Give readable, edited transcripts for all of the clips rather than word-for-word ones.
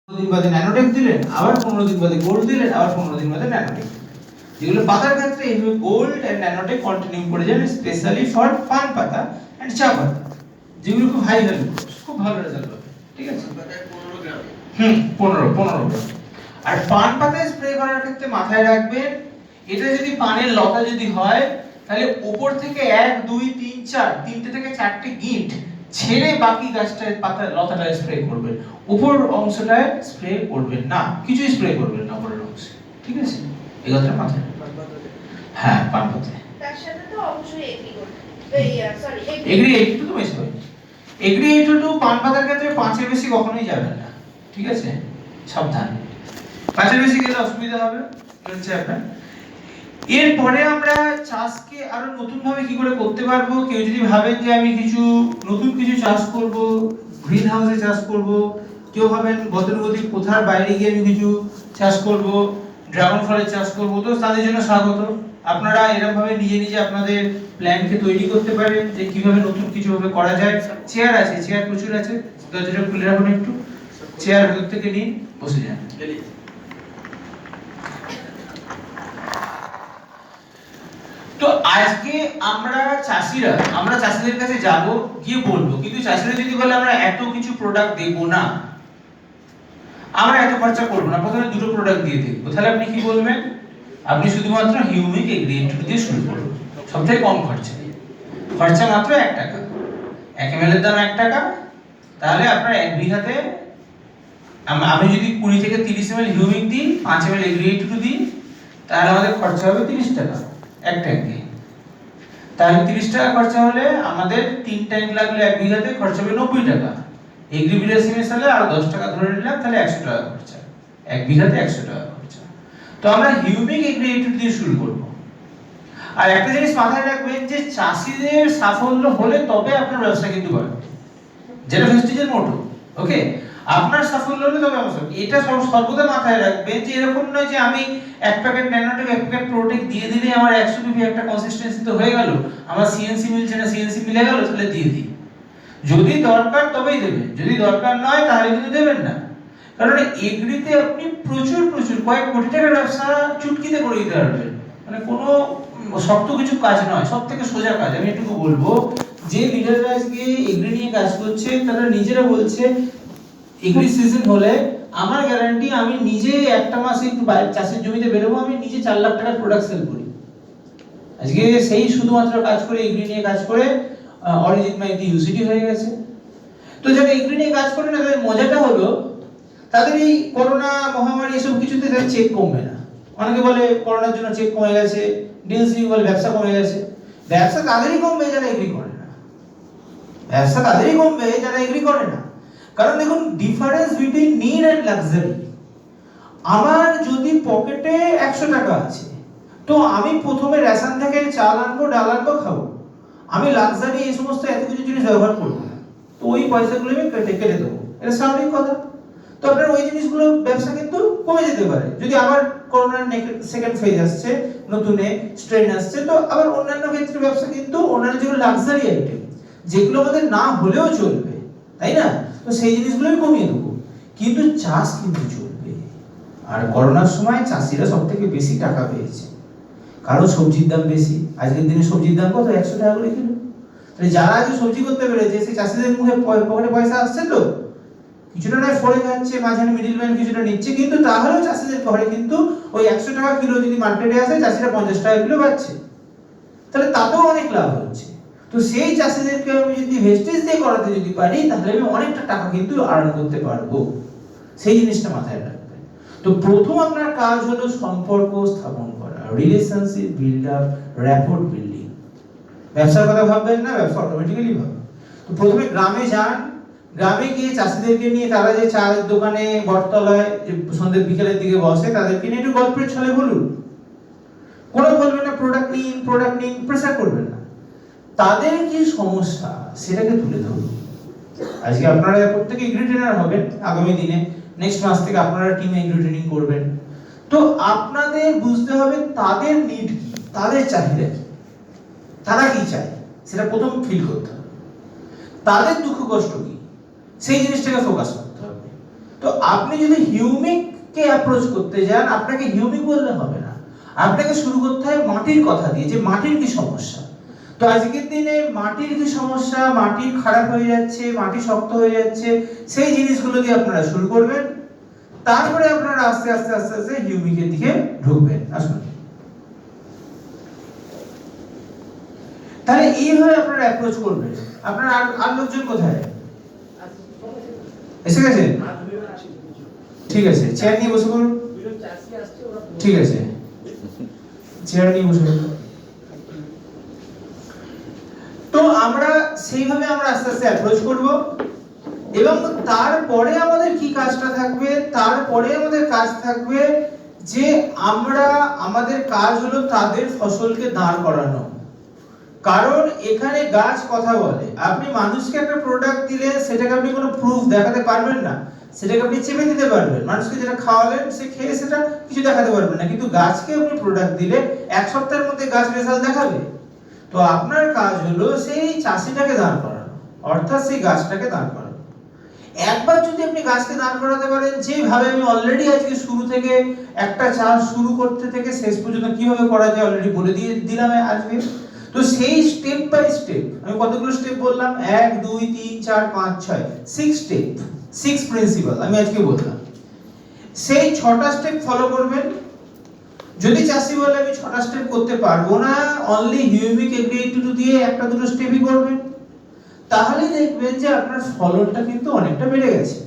দিন বাদে ন্যানোটেক দিলেন, আবার 15 দিন বাদে গোল্ড দিলেন, আবার 15 দিন বাদে ন্যানোটেক। যেগুলো পাতার ক্ষেত্রে এইভাবে গোল্ড এন্ড ন্যানোটেক কন্টিনিউ করে যাবেন, স্পেশালি ফর পান পাতা এন্ড চা পাতা, যেগুলো খুব হাই ভ্যালু, খুব ভালো রেজাল্ট হবে। ঠিক আছে, 15 গ্রাম। 15 গ্রাম। আর পান পাতায় স্প্রে করার ক্ষেত্রে মাথায় রাখবেন, এটা যদি পানের লতা যদি হয়, তাহলে উপর থেকে 1 2 3 4 তিনটে থেকে চারটে গিঁট ছেড়ে বাকি গাছটার পাতা লতাটায় স্প্রে করবেন, উপর অংশটায় স্প্রে করবেন না, কিছুই স্প্রে করবেন না উপরের অংশে। ঠিক আছে, এই কথাটা মাথায় রাখবেন। হ্যাঁ, পান পাতায় তার সাথে তো অবশ্যই এগ্রি করতে সরি এগ্রি 82 তো বেশি হয়। এগ্রি 82 পান পাতার ক্ষেত্রে 5 এর বেশি কখনোই যাবেন না। ঠিক আছে, সাবধান, 5 এর বেশি গেলে অসুবিধা হবে। হচ্ছে আপনার এরপরে আমরা চাষকে আরো নতুন ভাবে কি করে করতে পারবো। কেউ যদি ভাবেন যে আমি কিছু নতুন কিছু চাষ করব, গ্রিন হাউসে চাষ করব, কেউ ভাবেন গতানুগতিক কোথার বাইরে গিয়ে আমি কিছু চাষ করব, ড্রাগন ফলের চাষ করব, তো তাদের জন্য স্বাগত। আপনারা এরকম ভাবে নিজে নিজে আপনাদের প্ল্যানকে তৈরি করতে পারেন যে কিভাবে নতুন কিছু ভাবে করা যায়। চেয়ার আছে, চেয়ার প্রচুর আছে, দরজাটা খুলে রাখুন একটু, চেয়ার ভেতর থেকে নিন, বসে যান। তো আজকে আমরা চাষিদের কাছে যাব, গিয়ে বলবো, কিন্তু চাষিরা যদি বলে আমরা এত কিছু প্রোডাক্ট দেব না, আমরা এত খরচা করব না, প্রথমে দুটো প্রোডাক্ট দিয়ে দেখবো, তাহলে আপনি কি বলবেন? আপনি শুধুমাত্র হিউমিক এগ্রিগেট দিয়ে শুরু করুন, সবথেকে কম খরচা, খরচা মাত্র 1 টাকা, 1 ml এর দাম 1 টাকা। তাহলে আপনার 1 বিঘাতে আমি যদি 20 থেকে 30 ml হিউমিক দিই, 5 ml এগ্রিগেট দিই, তাহলে আমাদের খরচা হবে 30 টাকা এক ট্যাঙ্কে। তাহলে 30 টাকা খরচা হলে আমাদের 3 ট্যাঙ্ক লাগলে 1 বিঘাতে খরচা হবে 90 টাকা। এগ্রিবিলাসি মেশালে আর 10 টাকা ধরে নিলাম, তাহলে 100 টাকা খরচা, 1 বিঘাতে 100 টাকা খরচা। তো আমরা হিউমিক এগ্রিগেট দিয়ে শুরু করব। আর একটা জিনিস মাথায় রাখবেন যে চাষীদের সাফল্য হলে তবে আপনার ব্যবসা কিন্তু বাড়বে, যেটা ভেস্টিজের মোটো। ওকে, আপনার সাফল্য হলে তবে ব্যবসা, এটা সর্বদা মাথায় রাখবেন যে এরকম নয় যে আমি 1 প্যাকেট ন্যানোটেক 1 প্যাকেট প্রোটেক দিয়ে দিলে আমার 100 পিপি একটা কনসিস্টেন্সি তো হয়ে গেল, আমার সিএনসি মিলছে না, সিএনসি মিলে গেল, তাহলে দিয়ে দিই। যদি দরকার তবেই দেবেন, যদি দরকার নয় তাহলে কিন্তু দেবেন না। কারণ এগ্রিতে আপনি প্রচুর কয়েক কোটি টাকার ব্যবসা চুটকিতে করে দিতে পারবেন, মানে কোনো শক্ত কিছু কাজ নয়, সব থেকে সোজা কাজ। আমি এটুকু বলবো, যে লিডাররা আজকে এগ্রি নিয়ে কাজ করছে তারা নিজেরা বলছে এগ্রি সিজন হলে আমার গ্যারান্টি আমি নিজে একটা মাসে একটু চাষের জমিতে বেরোবো, আমি নিজে 4 লাখ টাকার প্রোডাক্ট সেল করি। আজকে সেই শুধুমাত্র কাজ করে এগ্রি নিয়ে কাজ করে অরিজিৎ মাইতি ইউসিডি হয়ে গেছে। তো যারা এগ্রি নিয়ে কাজ করে না, তাদের মজাটা হলো তাদের এই করোনা মহামারী এসব কিছুতে তাদের চেক কমবে না। অনেকে বলে করোনার জন্য চেক কমে গেছে, ডিএলসি বলে ব্যবসা কমে গেছে। ব্যবসা তাদেরই কমবে যারা এগ্রি করে না, ব্যবসা তাদেরই কমবে যারা এগ্রি করে না। কারণ দেখুন, difference between need and luxury. আমার যদি পকেটে 100 টাকা আছে, তো আমি প্রথমে রেশন থেকে চাল আনবো, ডাল আনবো, খাবো, আমি লাক্সারি এই সমস্ত এত কিছু জিনিস ব্যবহার করবো না। তো ওই পয়সাগুলো আমি কেটে দেবো, এটা স্বাভাবিক কথা। তো আপনার ওই জিনিসগুলো ব্যবসা কিন্তু কমে যেতে পারে। যদি আবার করোনার সেকেন্ড ফেজ আসছে, নতুন স্ট্রেন আসছে, তো আবার অন্যান্য ক্ষেত্রে ব্যবসা কিন্তু অন্যান্য যেগুলো লাক্সারি আইটেম, যেগুলো আমাদের না হলেও চলবে, তাই না, তো সেই জিনিসগুলোই কমিয়ে দেবো, কিন্তু চাষ কিন্তু চলবে। আর করোনার সময় চাষিরা সব থেকে বেশি টাকা পেয়েছে, কারণ সবজির দাম বেশি। আজকের দিনে সবজির দাম কত? 100 টাকা করে কিলো। তাহলে যারা আজকে সবজি করতে পেরেছে, সেই চাষিদের মুখে পকেটে পয়সা আসছে, তো কিছুটা নয় ফলে যাচ্ছে, মাঝখানে মিডলম্যান কিছুটা নিচ্ছে, কিন্তু তাহলেও চাষিদের ঘরে কিন্তু ওই 100 টাকা কিলো যদি মার্কেটে আসে, চাষিরা 50 টাকা কিলো পাচ্ছে, তাহলে তাতেও অনেক লাভ হচ্ছে। তো সেই চাষিদেরকে আমি যদি ভেস্টেজ দিয়ে করাতে যদি পারি, তাহলে আমি অনেকটা টাকা কিন্তু আর্ন করতে পারবো। সেই জিনিসটা মাথায় রাখবেন। তো প্রথম আপনার কাজ হলো সম্পর্ক স্থাপন করা, relationship build up, rapport building. ব্যবসার কথা ভাববেন না, ব্যবসা অটোমেটিক্যালি ভাববেন। তো প্রথমে গ্রামে যান, গ্রামে গিয়ে চাষিদেরকে নিয়ে, তারা যে চায়ের দোকানে বটতলায় যে সন্ধ্যে বিকেলের দিকে বসে, তাদেরকে নিয়ে একটু গল্পের ছলে বলুন। কোনো বলবেন না প্রোডাক্ট নিন, প্রেসার করবেন না। তাদের কি সমস্যা সেটাকে তুলে ধরুন। আজকে আপনারা প্রত্যেকে এগ্রি ট্রেনার হবেন, আগামী দিনে নেক্সট মাস থেকে আপনারা টিমে এগ্রি ট্রেনিং করবেন। তো আপনাদের বুঝতে হবে তাদের নিড কি, তাদের চাহিদা কি, তারা কি চায় সেটা প্রথম ফিল করতে হবে। তাদের দুঃখ কষ্ট কি, সেই জিনিসটাকে ফোকাস করতে হবে। তো তো আপনি যদি হিউমিক কে অ্যাপ্রোচ করতে যান, আপনাকে হিউমিক বললে হবে না, আপনাকে শুরু করতে হয় মাটির কথা দিয়ে, যে মাটির কি সমস্যা। তো আজকের দিনে মাটির কি সমস্যা, মাটি খারাপ হয়ে যাচ্ছে, মাটি শক্ত হয়ে যাচ্ছে, সেই জিনিসগুলো দিয়ে আপনারা শুরু করবেন। তারপরে আপনারা আস্তে আস্তে আস্তে আস্তে হিউমিকের দিকে ঢুকবেন। আসুন, তাহলে এইভাবে আপনারা অ্যাপ্রোচ করবেন। আপনার আর লোকজন কোথায় এসে গেছে? ঠিক আছে, চেয়ার নিয়ে বসে পড়ুন। ঠিক আছে, চেয়ার নিয়ে বসে পড়ুন। তো আমরা সেইভাবে আমরা আস্তে আস্তে অ্যাপ্রোচ করব, এবং তারপরে আমাদের কি কাজটা থাকবে, তারপরে আমাদের কাজ থাকবে যে আমরা, আমাদের কাজ হলো তাদের ফসলকে দাঁড় করানো। কারণ এখানে গাছ কথা বলে। আপনি মানুষকে একটা প্রোডাক্ট দিলে সেটাকে আপনি কোনো প্রুফ দেখাতে পারবেন না, সেটাকে আপনি চেপে দিতে পারবেন। মানুষকে যেটা খাওয়ালেন সে খেয়ে সেটা কিছু দেখাতে পারবেন না, কিন্তু গাছকে আপনি প্রোডাক্ট দিলে এক সপ্তাহের মধ্যে গাছ রেজাল্ট দেখাবে। তো আপনার কাজ হলো সেই চাষিটাকে দাঁড় করানো, অর্থাৎ সেই গাছটাকে দাঁড় করানো। একবার যদি আপনি গাছকে দাঁড় করাতে পারেন, যেভাবে আমি অলরেডি আজকে শুরু থেকে একটা চাষ শুরু করতে থেকে শেষ পর্যন্ত কিভাবে করা যায় অলরেডি বলে দিয়ে দিলাম আজকে। তো সেই স্টেপ বাই স্টেপ আমি কতগুলো স্টেপ বললাম, 1 2 3 4 5 6 6 স্টেপ, 6 প্রিন্সিপাল আমি আজকে বললাম। সেই 6টা স্টেপ ফলো করবেন। যদি চাষি বলে আমি 6টা স্টেপ করতে পারবো না, অনলি হিউমিক এগ্রিগেট দিয়ে একটা দুটো স্টেপই করবেন, তাহলে দেখবেন যে আপনার ফলনটা কিন্তু অনেকটা বেড়ে গেছে।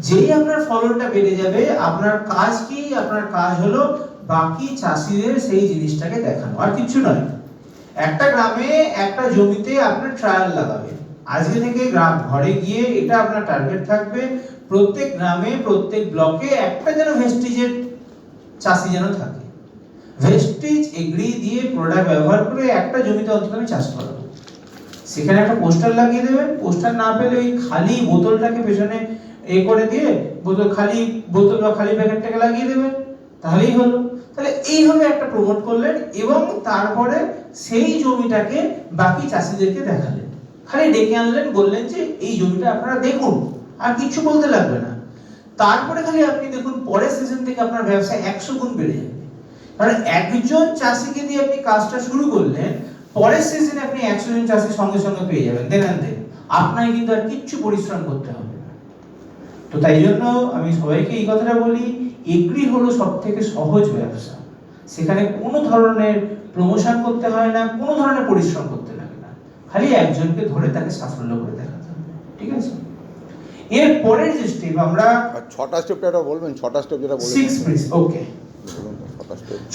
যেই আপনার ফলনটা বেড়ে যাবে, আপনার কাজ কি? আপনার কাজ হলো বাকি চাষিদের সেই জিনিসটাকে দেখানো, আর কিছু নয়। একটা গ্রামে একটা জমিতে আপনি ট্রায়াল লাগাবেন। আজকে থেকে গ্রাম ঘরে গিয়ে এটা আপনার টার্গেট থাকবে, প্রত্যেক গ্রামে প্রত্যেক ব্লকে একটা যেন ভেস্টিজের চাষি যেন থাকে। ভেস্টিজ এগ্রি দিয়ে প্রোডাক্ট ব্যবহার করে একটা জমিতে অন্তত আমি চাষ করাবো। সেখানে একটা পোস্টার লাগিয়ে দেবেন। পোস্টার না পেলে ওই খালি বোতলটাকে পেছনে করে দিয়ে খালি বোতল বা খালি প্যাকেটটাকে লাগিয়ে দেবেন, তাহলেই হলো। তাহলে এইভাবে একটা প্রমোট করলেন, এবং তারপরে সেই জমিটাকে বাকি চাষিদেরকে দেখালেন। খালি ডেকে আনলেন, বললেন যে এই জমিটা আপনারা দেখুন, আর কিছু বলতে লাগবে না। তারপরে খালি আপনি দেখুন, পরের সিজন থেকে আপনার ব্যবসা 100 গুণ বেড়ে যাবে। কারণ একজন চাষিকে দিয়ে আপনি কাজটা শুরু করলেন, পরের সিজনে আপনি 100 জন চাষি সঙ্গে সঙ্গে পেয়ে যাবেন, দেন আপনাকে কিন্তু আর কিচ্ছু পরিশ্রম করতে হবে না। তো তাই জন্য আমি সবাইকে এই কথাটা বলি, এগ্রি হলো সবথেকে সহজ ব্যবসা। সেখানে কোনো ধরনের প্রমোশন করতে হয় না, কোনো ধরনের পরিশ্রম করতে লাগে না, খালি একজনকে ধরে তাকে সাফল্য করে দেখাতে হবে। ঠিক আছে, এর পরের যে স্টেপ আমরা 6টা স্টেপটা বলবেন, 6টা স্টেপ যেটা বলেছেন 6 প্লিজ। ওকে,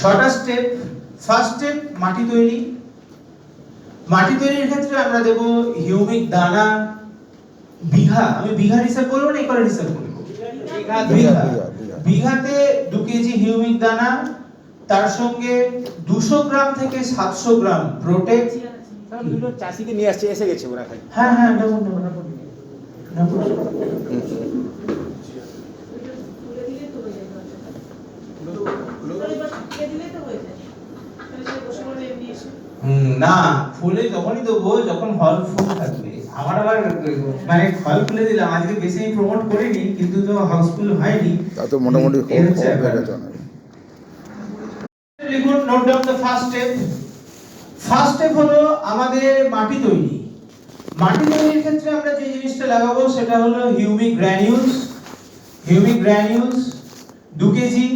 6টা স্টেপ। ফার্স্ট স্টেপ মাটি তৈরি। মাটি তৈরির ক্ষেত্রে আমরা দেব হিউমিক দানা বিঘা, আমি বিঘার হিসাব বলবো না, একরের হিসাব বলবো। বিঘাতে 2 কেজি হিউমিক দানা, তার সঙ্গে 200 গ্রাম থেকে 700 গ্রাম প্রোটেক্ট। দুটো চাষিকে নিয়ে আসছে, এসে গেছে ওরা খালি। হ্যাঁ হ্যাঁ, নেব। না, ফুলে তখনই দেবো যখন হল ফুল থাকবে। আমার আবার মানে হল খুলে দিলাম, আজকে বেশি আমি প্রমোট করিনি, কিন্তু তো হাউসফুল হয়নি, তা তো মোটামুটি লিখুন, note down the first step. First step হলো আমাদের মাটি তৈরি। মাটি তৈরির ক্ষেত্রে আমরা যে জিনিসটা লাগাবো সেটা হলো humic granules. Humic granules 2 KG,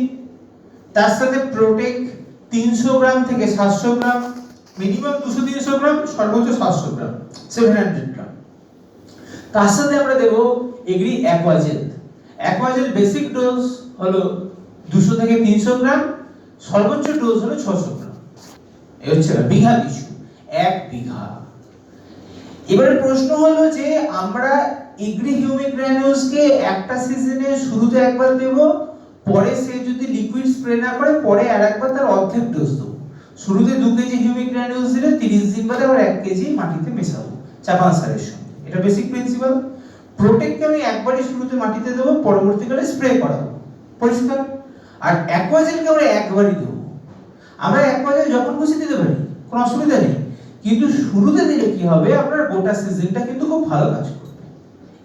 তার সাথে প্রোটেক্ট 300 গ্রাম থেকে 700 গ্রাম, মিনিমাম 200-300 গ্রাম, সর্বোচ্চ 700 গ্রাম, 700 গ্রাম। তার সাথে আমরা দেব এগ্রি অ্যাকোয়াজেল। অ্যাকোয়াজেল বেসিক ডোজ হলো 200 থেকে 300 গ্রাম, সর্বোচ্চ ডোজ হলো 600 গ্রাম। এই হচ্ছে বিঘা পিছু 1 বিঘা। এবারে প্রশ্ন হলো যে আমরা এগ্রি হিউমিক গ্র্যানিউলস কে একটা সিজনে শুরুতে একবার দেব, পরে সে যদি লিকুইড স্প্রে না করে পরে আরেকবার তার অর্ধেক ডোজ দেব। শুরুতে 2 কেজি হিউমিক গ্র্যানিউলস দিলে 30 দিন বাদে আবার 1 কেজি মাটিতে মেশাবো চাপান সারের সঙ্গে। এটা বেসিক প্রিন্সিপাল। প্রোটেক্টকে আমি একবারই শুরুতে মাটিতে দেব, পরবর্তীকালে স্প্রে করাবো, পরিষ্কার। আর অ্যাকোয়াজেলকে আমরা একবারই দেব। আমরা অ্যাকোয়াজেল যখন খুশি দিতে পারি, কোনো অসুবিধা নেই, কিন্তু শুরুতে দিলে কি হবে, আপনার গোটা সিজনটা কিন্তু খুব ভালো কাজ করবে।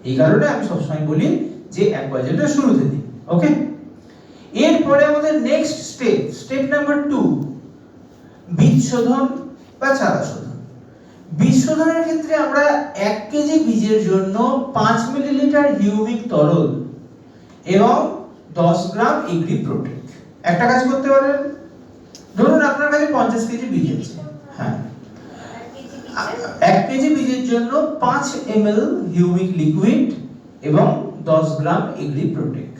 এই কারণে আমি সবসময় বলি যে 1 বছরটা শুরুতে দিই। ওকে, এরপরে আমাদের নেক্সট স্টেপ নাম্বার 2, বীজ শোধন বা চারা শোধন। বীজ শোধনের ক্ষেত্রে আমরা 1 কেজি বীজের জন্য 5 মিলিলিটার হিউমিক তরল এবং 10 গ্রাম এগ্রি প্রোটেক্ট। একটা কাজ করতে পারেন, ধরুন আপনার কাছে 50 কেজি বীজ আছে, হ্যাঁ, 1 কেজি বীজের জন্য 5 ml হিউমিক লিকুইড এবং 10 গ্রাম এগ্রি প্রোটেক্ট।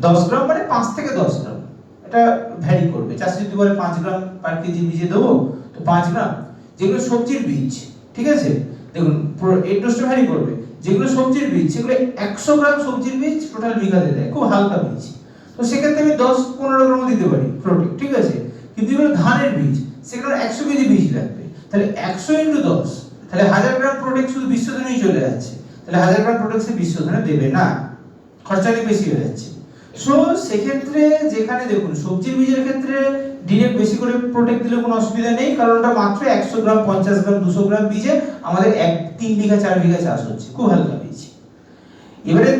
10 গ্রাম মানে 5 থেকে 10 গ্রাম, এটা ভ্যারি করবে। চাষি যদি বলে 5 গ্রাম পার কেজি বীজে দেবো, তো 5 গ্রাম। যেগুলো সবজির বীজ, ঠিক আছে, দেখুন এই ডোজটা ভ্যারি করবে। যেগুলো সবজির বীজ, সেগুলো 100 গ্রাম সবজির বীজ টোটাল বিঘাতে দেয়, খুব হালকা বীজ, তো সেক্ষেত্রে আমি 10-15 গ্রাম দিতে পারি প্রোটেক্ট, ঠিক আছে। কিন্তু এগুলো ধানের বীজ, সেগুলো 100 কেজি বীজ লাগবে, তাহলে 100 × 10, তাহলে 1000 গ্রাম প্রোটেক্ট শুধু বীজ শোধনেই চলে যাচ্ছে, তাহলে 1000 গ্রাম প্রোটেক্ট সে বীজ শোধনে দেবে না, খরচা অনেক বেশি হয়ে যাচ্ছে। সো সেক্ষেত্রে যেখানে দেখুন সবজির বীজের ক্ষেত্রে ডিরেক্ট বেশি করে প্রোটেক্ট দিলে কোনো অসুবিধা নেই, কারণ ওটা মাত্র 100 গ্রাম, 50 গ্রাম, 200 গ্রাম বীজে আমাদের 3 বিঘা 4 বিঘা চাষ হচ্ছে, খুব হালকা বীজ। এবারে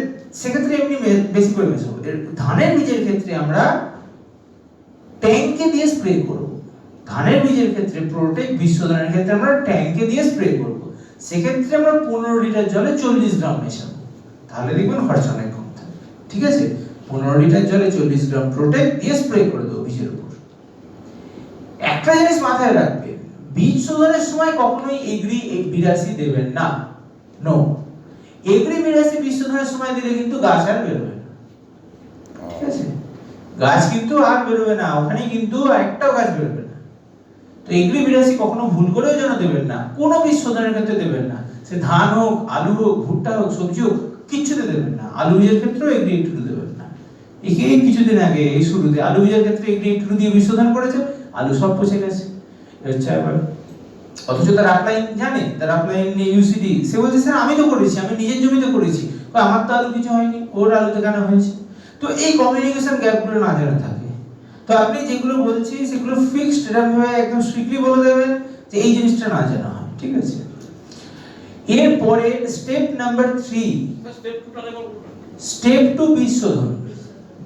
সেক্ষেত্রে এমনি বেশি করে মেশাবো। ধানের বীজের ক্ষেত্রে আমরা ট্যাঙ্কে দিয়ে স্প্রে করব। ধানের বীজের ক্ষেত্রে প্রোটেক্ট বীজ শোধনের ক্ষেত্রে আমরা ট্যাঙ্কে দিয়ে স্প্রে করব। সেক্ষেত্রে আমরা 15 লিটার জলে 40 গ্রাম মেশাবো, তাহলে দেখবেন খরচা অনেক কম থাকবে, ঠিক আছে। 15 লিটার জলে 40 গ্রাম প্রোটেক্ট দিয়ে স্প্রে করে দেবো বীজের উপর। একটা জিনিস মাথায় রাখবেন, বীজ শোধনের সময় কখনোই এগ্রি 82 দেবেন না, নো। এগ্রি 82 বীজ শোধনের সময় দিলে কিন্তু গাছ আর বেরোবে না, ঠিক আছে, গাছ কিন্তু আর বেরোবে না, ওখানে কিন্তু একটাও গাছ বেরোবে না। তো এগ্রি 82 কখনো ভুল করেও যেন দেবেন না, কোনো বীজ শোধনের ক্ষেত্রে দেবেন না, সে ধান হোক, আলু হোক, ভুট্টা হোক, সবজি হোক, কিচ্ছুতে দেবেন না। আলু বীজের ক্ষেত্রেও এগ্রি 82 দেবেন না। এই কিছুদিন আগে এই শুরুতে আলু বীজের ক্ষেত্রে এগ্রি 82 দিয়ে বীজ শোধন করেছে, আলু সব পচে গেছে। আচ্ছা, অথচ তার আপলাইন জানে, তার আপলাইন ইউসিডি, সে বলছে স্যার আমি তো করেছি, আমি নিজের জমিতে করেছি, আমার তো আলু কিছু হয়নি, ওর আলুতে কেন হয়েছে। তো এই কমিউনিকেশন গ্যাপগুলো না জানা থাকে, তো আপনি যেগুলো বলছি সেগুলো ফিক্সড এরকম ভাবে একদম স্ট্রিক্টলি বলে দেবেন যে এই জিনিসটা না জানা হয়, ঠিক আছে। এরপরে স্টেপ নাম্বার 3, স্টেপ 2 বীজ শোধন।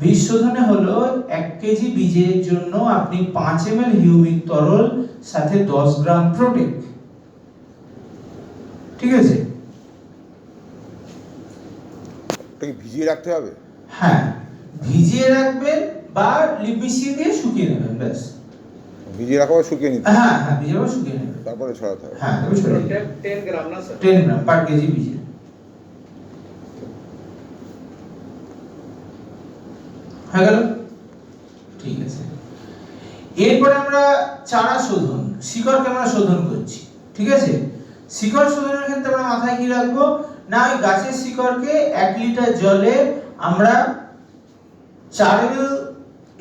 বীজ শোধনে হলো 1 কেজি বীজের জন্য আপনি 5 ml হিউমিক তরল সাথে 10 গ্রাম প্রোটেক্ট, ঠিক আছে। ওটাকে ভিজিয়ে রাখতে হবে? হ্যাঁ, ভিজিয়ে রাখবেন বা মিশিয়ে দিয়ে শুকিয়ে নেবেন, ব্যাস। ভিজিয়ে রাখা বা শুকিয়ে নিতে? হ্যাঁ হ্যাঁ, ভিজিয়ে বা শুকিয়ে নেবেন, তারপরে ছড়াতে হবে? হ্যাঁ, তবে ছড়িয়ে দিন। 10 গ্রাম না স্যার? 10 গ্রাম পার কেজি বীজে হয়ে গেল, ঠিক আছে। এরপরে আমরা চারা শোধন, শিকড়কে আমরা শোধন করছি, ঠিক আছে। শিকড় শোধনের ক্ষেত্রে আমরা মাথায় কি রাখবো না, ওই গাছের শিকড়কে 1 লিটার জলে আমরা 4 ml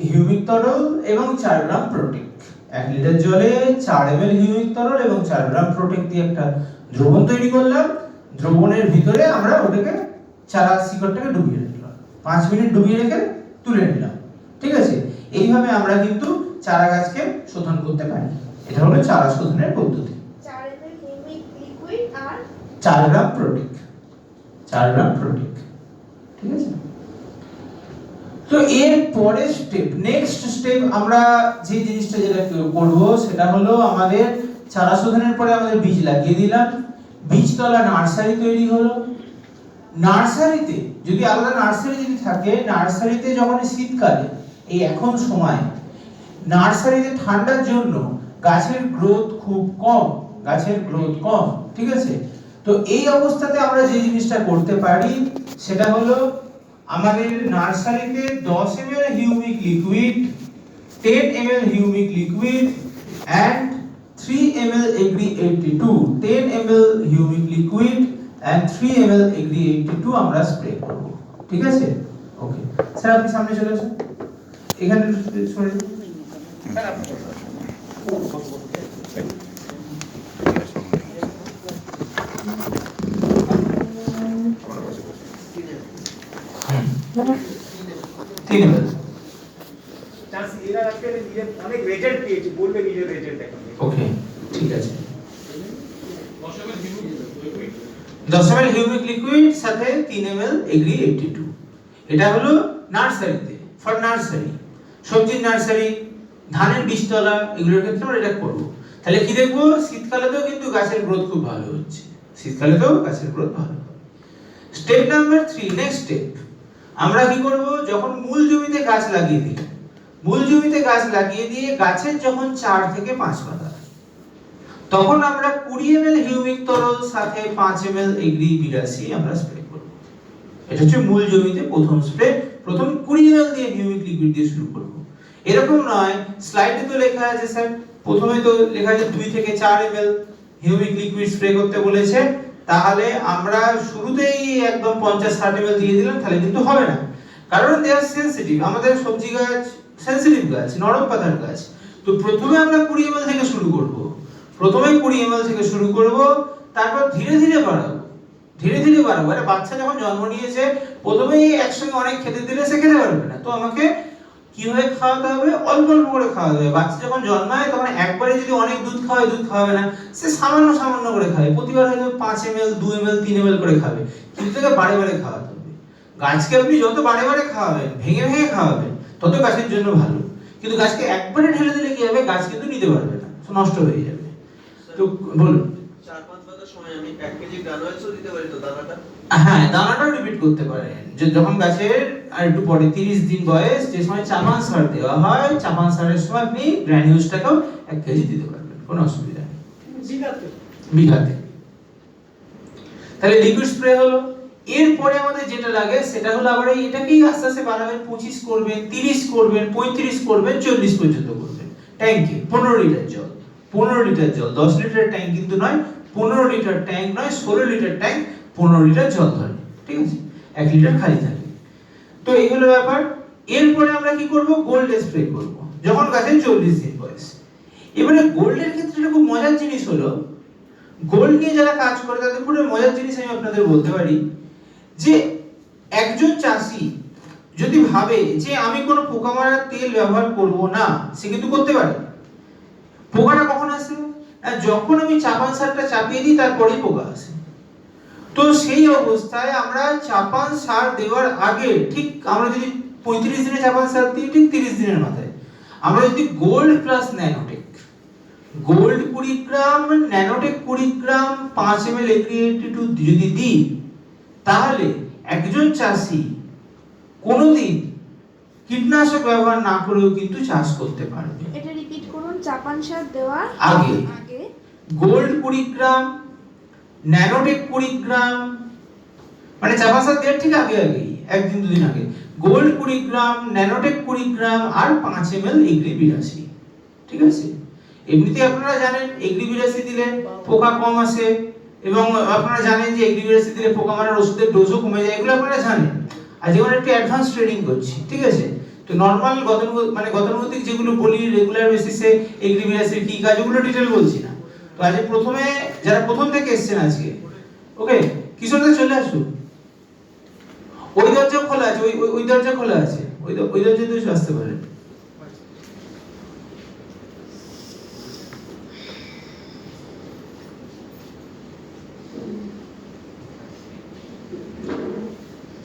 হিউমিক তরল এবং 4 গ্রাম প্রোটেক্ট, 1 লিটার জলে 4 ml হিউমিক তরল এবং 4 গ্রাম প্রোটেক্ট দিয়ে একটা দ্রবণ তৈরি করলাম। দ্রবণের ভিতরে আমরা ওটাকে চারা শিকড়টাকে ডুবিয়ে রাখলাম, 5 মিনিট ডুবিয়ে রেখে তুলে নিলাম, ঠিক আছে। এইভাবে আমরা কিন্তু চারা গাছকে শোধন করতে পারি। এটা হলো চারা শোধনের পদ্ধতি। 4 ml হিউমিক লিকুইড আর 4 গ্রাম প্রোটেক্ট, 4 গ্রাম প্রোটেক্ট, ঠিক আছে। তো এর পরের স্টেপ, নেক্সট স্টেপ আমরা যে জিনিসটা যেটা করব সেটা হলো আমাদের চারা শোধনের পরে আমাদের বীজ লাগিয়ে দিলাম, বীজতলা নার্সারি তৈরি হলো। নার্সারিতে যদি আলাদা নার্সারি যদি থাকে, নার্সারিতে যখন শীতকালে এই এখন সময় নার্সারিতে ঠান্ডার জন্য গাছের গ্রোথ খুব কম, গাছের গ্রোথ কম, ঠিক আছে। তো এই অবস্থাতে আমরা যে জিনিসটা করতে পারি সেটা হলো আমাদের নার্সারিতে 10 ml humic liquid, 10 ml humic liquid and 3 ml Agri 82, 10 ml humic liquid and 3 ml Agri 82 আমরা স্প্রে করব, ঠিক আছে। ওকে স্যার, আপনি সামনে চলে আসুন, এখানে সরে যান স্যার। আপনি অনেক রেজাল্ট পেয়েছি, বলবে নিজের রেজাল্ট এখন। ওকে, ঠিক আছে। 10 ml হিউমিক লিকুইড সাথে 3 ml এগ্রি 82। এটা হলো নার্সারিতে, ফর নার্সারি, সবজির নার্সারি, ধানের বীজতলা, এগুলোর ক্ষেত্রে আমরা এটা করব। তাহলে কি দেখবো, শীতকালেতেও কিন্তু গাছের গ্রোথ খুব ভালো হচ্ছে, শীতকালেতেও গাছের গ্রোথ ভালো হবে। স্টেপ নাম্বার 3, নেক্সট স্টেপ, আমরা কি করব, যখন মূল জমিতে গাছ লাগিয়ে দিই, মূল জমিতে গাছ লাগিয়ে দিয়ে গাছের যখন 4 থেকে 5 পাতা, তখন আমরা 20 ml হিউমিক তরল সাথে 5 ml এগ্রি 82 আমরা স্প্রে করব। এটা হচ্ছে মূল জমিতে প্রথম স্প্রে, প্রথম 20 ml দিয়ে হিউমিক লিকুইড দিয়ে শুরু করব। এরকম নয়, স্লাইডে তো লেখা আছে স্যার, প্রথমে তো লেখা আছে 2 থেকে 4 ml হিউমিক লিকুইড স্প্রে করতে বলেছে, তাহলে আমরা শুরুতেই একদম 50-60 ml দিয়ে দিলাম, তাহলে কিন্তু হবে না। কারণ দে আর সেনসিটিভ, আমাদের সবজি গাছ সেনসিটিভ গাছ, নরম পাতার গাছ। তো প্রথমে আমরা 20 ml থেকে শুরু করব, প্রথমে 20 ml থেকে শুরু করব, তারপর ধীরে ধীরে বাড়াবো, ধীরে ধীরে বাড়াবো। আরে বাচ্চা যখন জন্ম নিয়েছে, প্রথমেই একসঙ্গে অনেক খেতে দিলে সে খেতে পারবে না, তো আমাকে কিভাবে খাওয়াতে হবে, অল্প অল্প করে খাওয়াতে হবে। বাচ্চা যখন জন্মায় তখন একবারে যদি অনেক দুধ খাওয়ায়, দুধ খাওয়াবে না, সে সামান্য সামান্য করে খাবে, প্রতিবার হয়তো 5 ml 2 ml 3 ml করে খাবে, কিন্তু তাকে বারে বারে খাওয়াতে হবে। গাছকে আপনি যত বারে বারে খাওয়াবেন, ভেঙে ভেঙে খাওয়াবেন, তত গাছের জন্য ভালো। কিন্তু গাছকে একবারে ঢেলে দিলে কি হবে, গাছ কিন্তু নিতে পারবে না, নষ্ট হয়ে যাবে। তো বলুন। 4-5 পাতার সময় আমি 1 কেজি গ্রানুয়েলসও দিতে পারি তো দানাটা? হ্যাঁ, দানাটাও রিপিট করতে পারেন, যে যখন গাছের আর একটু পরে 30 দিন বয়স, যে সময় চাপান সার দেওয়া হয়, চাপান সারের সময় আপনি গ্র্যানিউলসটাকেও 1 কেজি দিতে পারবেন, কোনো অসুবিধা নেই। বিঘাতে বিঘাতে। তাহলে লিকুইড স্প্রে হলো। এরপরে আমাদের যেটা লাগে সেটা হলো আবার এটাকেই আস্তে আস্তে বাড়াবেন, 25 করবেন, 30 করবেন, 35 করবেন, 40 পর্যন্ত করবেন। ট্যাঙ্কে 15 লিটার জল, 15 লিটার জল, 10 লিটার ট্যাঙ্ক কিন্তু নয়, 15 লিটার ট্যাঙ্ক নয়, 16 লিটার ট্যাঙ্ক, 15 লিটার জল ধরে, ঠিক আছে, 1 লিটার খালি থাকে। তো এই হলো ব্যাপার। এরপরে আমরা কি করব, গোল্ড স্প্রে করব যখন গাছের 40 দিন বয়স। এবারে গোল্ডের ক্ষেত্রে খুব মজার জিনিস হলো, গোল্ড নিয়ে যারা কাজ করে তাদের পুরো মজার জিনিস আমি আপনাদের বলতে পারি, যে একজন চাষি যদি ভাবে যে আমি কোনো পোকা মারার তেল ব্যবহার করব না, সে কিন্তু করতে পারে। পোকাটা কখন আসে, যখন আমি চাপান সারটা চাপিয়ে দিই, তারপরেই পোকা আসে। তো সেই অবস্থায় আমরা চাপান সার দেওয়ার আগে, ঠিক আমরা যদি 35 দিনে চাপান সার দিই, ঠিক 30 দিনের মাথায় আমরা যদি গোল্ড প্লাস ন্যানোটেক, গোল্ড 20 গ্রাম, ন্যানোটেক 20 গ্রাম, 5 ml এগ্রি 82 যদি দিই, তাহলে একজন চাষি কোনোদিন কীটনাশক ব্যবহার না করেও কিন্তু চাষ করতে পারবে। এটা রিপিট করুন, চাপান সার দেওয়ার আগে আগে গোল্ড 20 গ্রাম, ন্যানোটেক 20 গ্রাম, মানে চাপান সার দেওয়ার ঠিক আগে আগেই, একদিন দুদিন আগে, গোল্ড 20 গ্রাম, ন্যানোটেক 20 গ্রাম আর 5 ml এগ্রি 82, ঠিক আছে। এমনিতে আপনারা জানেন এগ্রি 82 দিলে পোকা কম আসে, এবং আপনারা জানেন যে এগ্রি 82 দিলে পোকা মারার ওষুধের ডোজও কমে যায়, এগুলো আপনারা জানেন। আজ আমরা একটু অ্যাডভান্স ট্রেনিং করছি, ঠিক আছে। তো নরমাল গতানুগতিক যেগুলো বলি রেগুলার বেসিসে এগ্রি 82 কি কাজ, ওগুলো ডিটেইল বলছি না। তো আজ প্রথমে যারা প্রথম থেকে এসেছেন আজকে, ওকে, কিশোরদা চলে আসুন, ওই দরজা খোলা আছে, ওই দরজা খোলা আছে, ওই দরজা দিয়ে আসতে পারেন।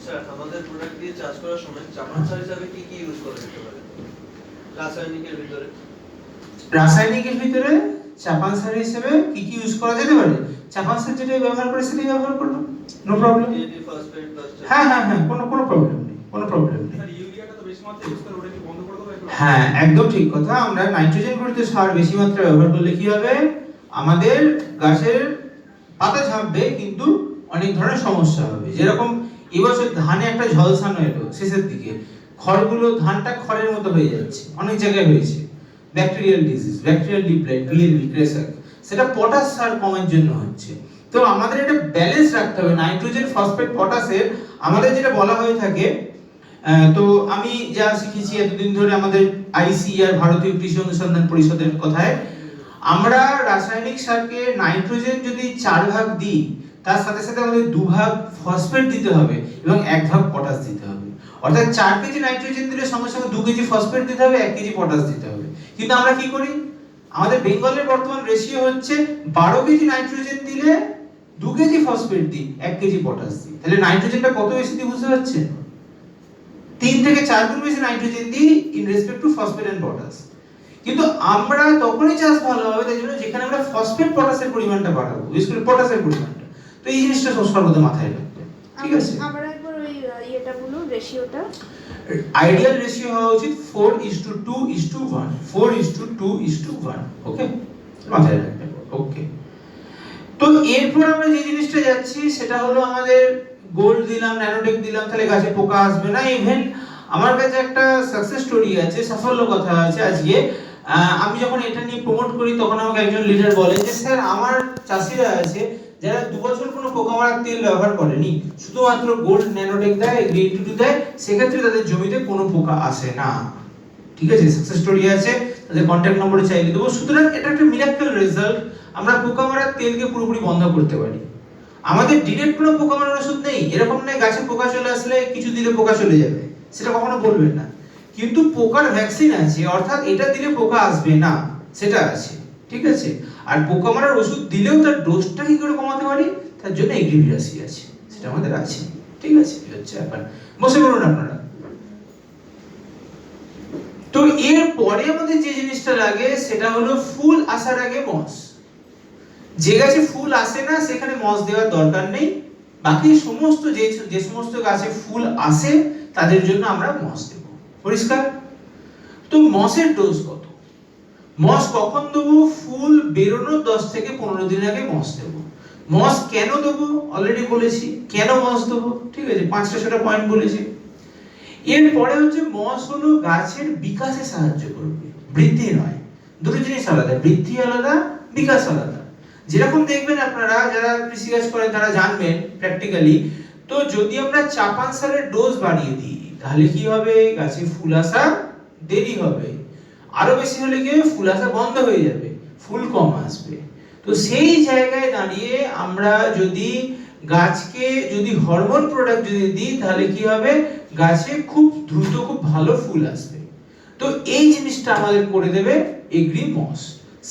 স্যার আমাদের প্রোডাক্ট দিয়ে চাষ করার সময় চাপান সার হিসাবে কি কি ইউজ করা যেতে পারে রাসায়নিকের ভিতরে? রাসায়নিকের ভিতরে চাপান সার হিসেবে কি কি ইউজ করা যেতে পারে, চাপান সার যেটা ব্যবহার করে সেটাই ব্যবহার করব, no problem. DAP, phosphate, plastic. হ্যাঁ হ্যাঁ হ্যাঁ, কোনো প্রবলেম নেই, কোনো প্রবলেম নেই। স্যার ইউরিয়াটা তো বেশি মাত্রায় ইউজ করে, ওটা কি বন্ধ করে দেবো একটু? হ্যাঁ, একদম ঠিক কথা। আমরা নাইট্রোজেন ঘটিত সার বেশি মাত্রায় ব্যবহার করলে কি হবে, আমাদের গাছের পাতা ঝাঁপবে, কিন্তু অনেক ধরনের সমস্যা হবে। যেরকম এবছর ধানে একটা ঝলসানো এলো শেষের দিকে, খড়গুলো, ধানটা খড়ের মতো হয়ে যাচ্ছে, অনেক জায়গায় হয়েছে ব্যাকটেরিয়াল ডিজিজ, ব্যাকটেরিয়াল ডিপ্লাইট, বিএলবি, ক্রেসাক, সেটা পটাশ সার কমের জন্য হচ্ছে। তো আমাদের এটা ব্যালেন্স রাখতে হবে, নাইট্রোজেন, ফসফেট, পটাশের আমাদের যেটা বলা হয়ে থাকে। তো আমি যা শিখেছি এতদিন ধরে আমাদের আইসিআর, ভারতীয় কৃষি অনুসন্ধান পরিষদের কথায়, আমরা রাসায়নিক সারকে নাইট্রোজেন যদি 4 ভাগ দিই, তার সাথে সাথে আমাদের 2 ভাগ ফসফেট দিতে হবে এবং 1 ভাগ পটাশ দিতে হবে। অর্থাৎ 4 কেজি নাইট্রোজেন দিলে সঙ্গে সঙ্গে 2 কেজি ফসফেট দিতে হবে, 1 কেজি পটাশ দিতে হবে। কিন্তু আমরা কি করি, আমাদের বেঙ্গলের বর্তমান রেশিও হচ্ছে 12 কেজি নাইট্রোজেন দিলে 2 কেজি ফসফেট দিই 1 কেজি পটাশ দিই, তাহলে নাইট্রোজেনটা কত বেশি দিই বুঝতে পারছেন? 3 থেকে 4 গুণ বেশি নাইট্রোজেন দিই in respect to phosphate and potash. কিন্তু আমরা তখনই চাষ ভালো হবে তাই জন্য যেখানে আমরা ফসফেট পটাশের পরিমাণটা বাড়াবো, বিশেষ করে পটাশের পরিমাণটা। তো এই জিনিসটা সর্বদা মাথায় রাখবেন, ঠিক আছে? আবার একবার ওই ইয়েটা বলুন, রেশিওটা। আইডিয়াল রেশিও হওয়া উচিত 4:2:1, 4:2:1, ওকে, মাথায় রাখবেন, ওকে। তো এরপর আমরা যে জিনিসটা যাচ্ছি সেটা হলো আমাদের গোল্ড দিলাম, ন্যানোটেক দিলাম, তাহলে গাছে পোকা আসবে না। ইভেন আমার কাছে একটা সাকসেস স্টোরি আছে, সাফল্য কথা আছে আজকে। আমি যখন এটা নিয়ে প্রমোট করি তখন আমাকে একজন লিডার বলে যে স্যার আমার চাষিরা আছে যারা 2 বছর কোনো পোকা মারার তেল ব্যবহার করেনি, শুধুমাত্র গোল্ড ন্যানোটেক দেয়, গ্রেড 2 দেয়, সেক্ষেত্রে তাদের জমিতে কোনো পোকা আসে না। ঠিক আছে, সাকসেস স্টোরি আছে, তাদের কন্ট্যাক্ট নম্বরে চাইলে দেবো। সুতরাং এটা একটা মিরাকল রেজাল্ট। আমরা পোকা মারার তেলকে পুরোপুরি বন্ধ করতে পারি। আমাদের ডিরেক্ট কোনো পোকা মারার ওষুধ নেই, এরকম নয় গাছে পোকা চলে আসলে কিছু দিলে পোকা চলে যাবে, সেটা কখনো বলবেন না। কিন্তু পোকার ভ্যাকসিন আছে, অর্থাৎ এটা দিলে পোকা আসবে না, সেটা আছে, ঠিক আছে? আর পোকা মারার ওষুধ দিলেও তার ডোজটা কি করে কমাতে পারি, তার জন্য এগ্রিভিরাসি আছে, সেটা আমাদের আছে, ঠিক আছে? এই হচ্ছে ব্যাপার। বসে পড়ুন আপনারা। তো এর পরে আমাদের যে জিনিসটা লাগে সেটা হলো ফুল আসার আগে মস। যে গাছে ফুল আসে না সেখানে মস দেওয়ার দরকার নেই, বাকি সমস্ত যে সমস্ত গাছে ফুল আসে তাদের জন্য আমরা মস দেব। পরিষ্কার? তো মসের ডোজ কত? মস কখন দেবো? ফুল বেরোনোর 10 থেকে 15 দিন আগে মস দেব। মস কেন দেবো অলরেডি বলেছি, কেন মস দেবো, ঠিক আছে? 5টা পয়েন্ট বলেছি। এরপরে হচ্ছে মস হলো গাছের বিকাশে সাহায্য করবে, বৃদ্ধি নয়। দুটো জিনিস আলাদা, বৃদ্ধি আলাদা, বিকাশ আলাদা। যেরকম দেখবেন আপনারা যারা কৃষিকাজ করেন তারা জানবেন প্র্যাকটিক্যালি। তো যদি আমরা চাপান সারের ডোজ বাড়িয়ে দিই তাহলে কি হবে? গাছে ফুল আসা দেরি হবে, আরো বেশি হলে কি হবে? ফুল আসা বন্ধ হয়ে যাবে, ফুল কম আসবে। তো সেই জায়গায় দাঁড়িয়ে আমরা যদি গাছকে যদি হরমোন প্রোডাক্ট যদি দিই তাহলে কি হবে? গাছে খুব দ্রুত খুব ভালো ফুল আসবে। তো এই জিনিসটা আমাদের করে দেবে এগ্রিমস।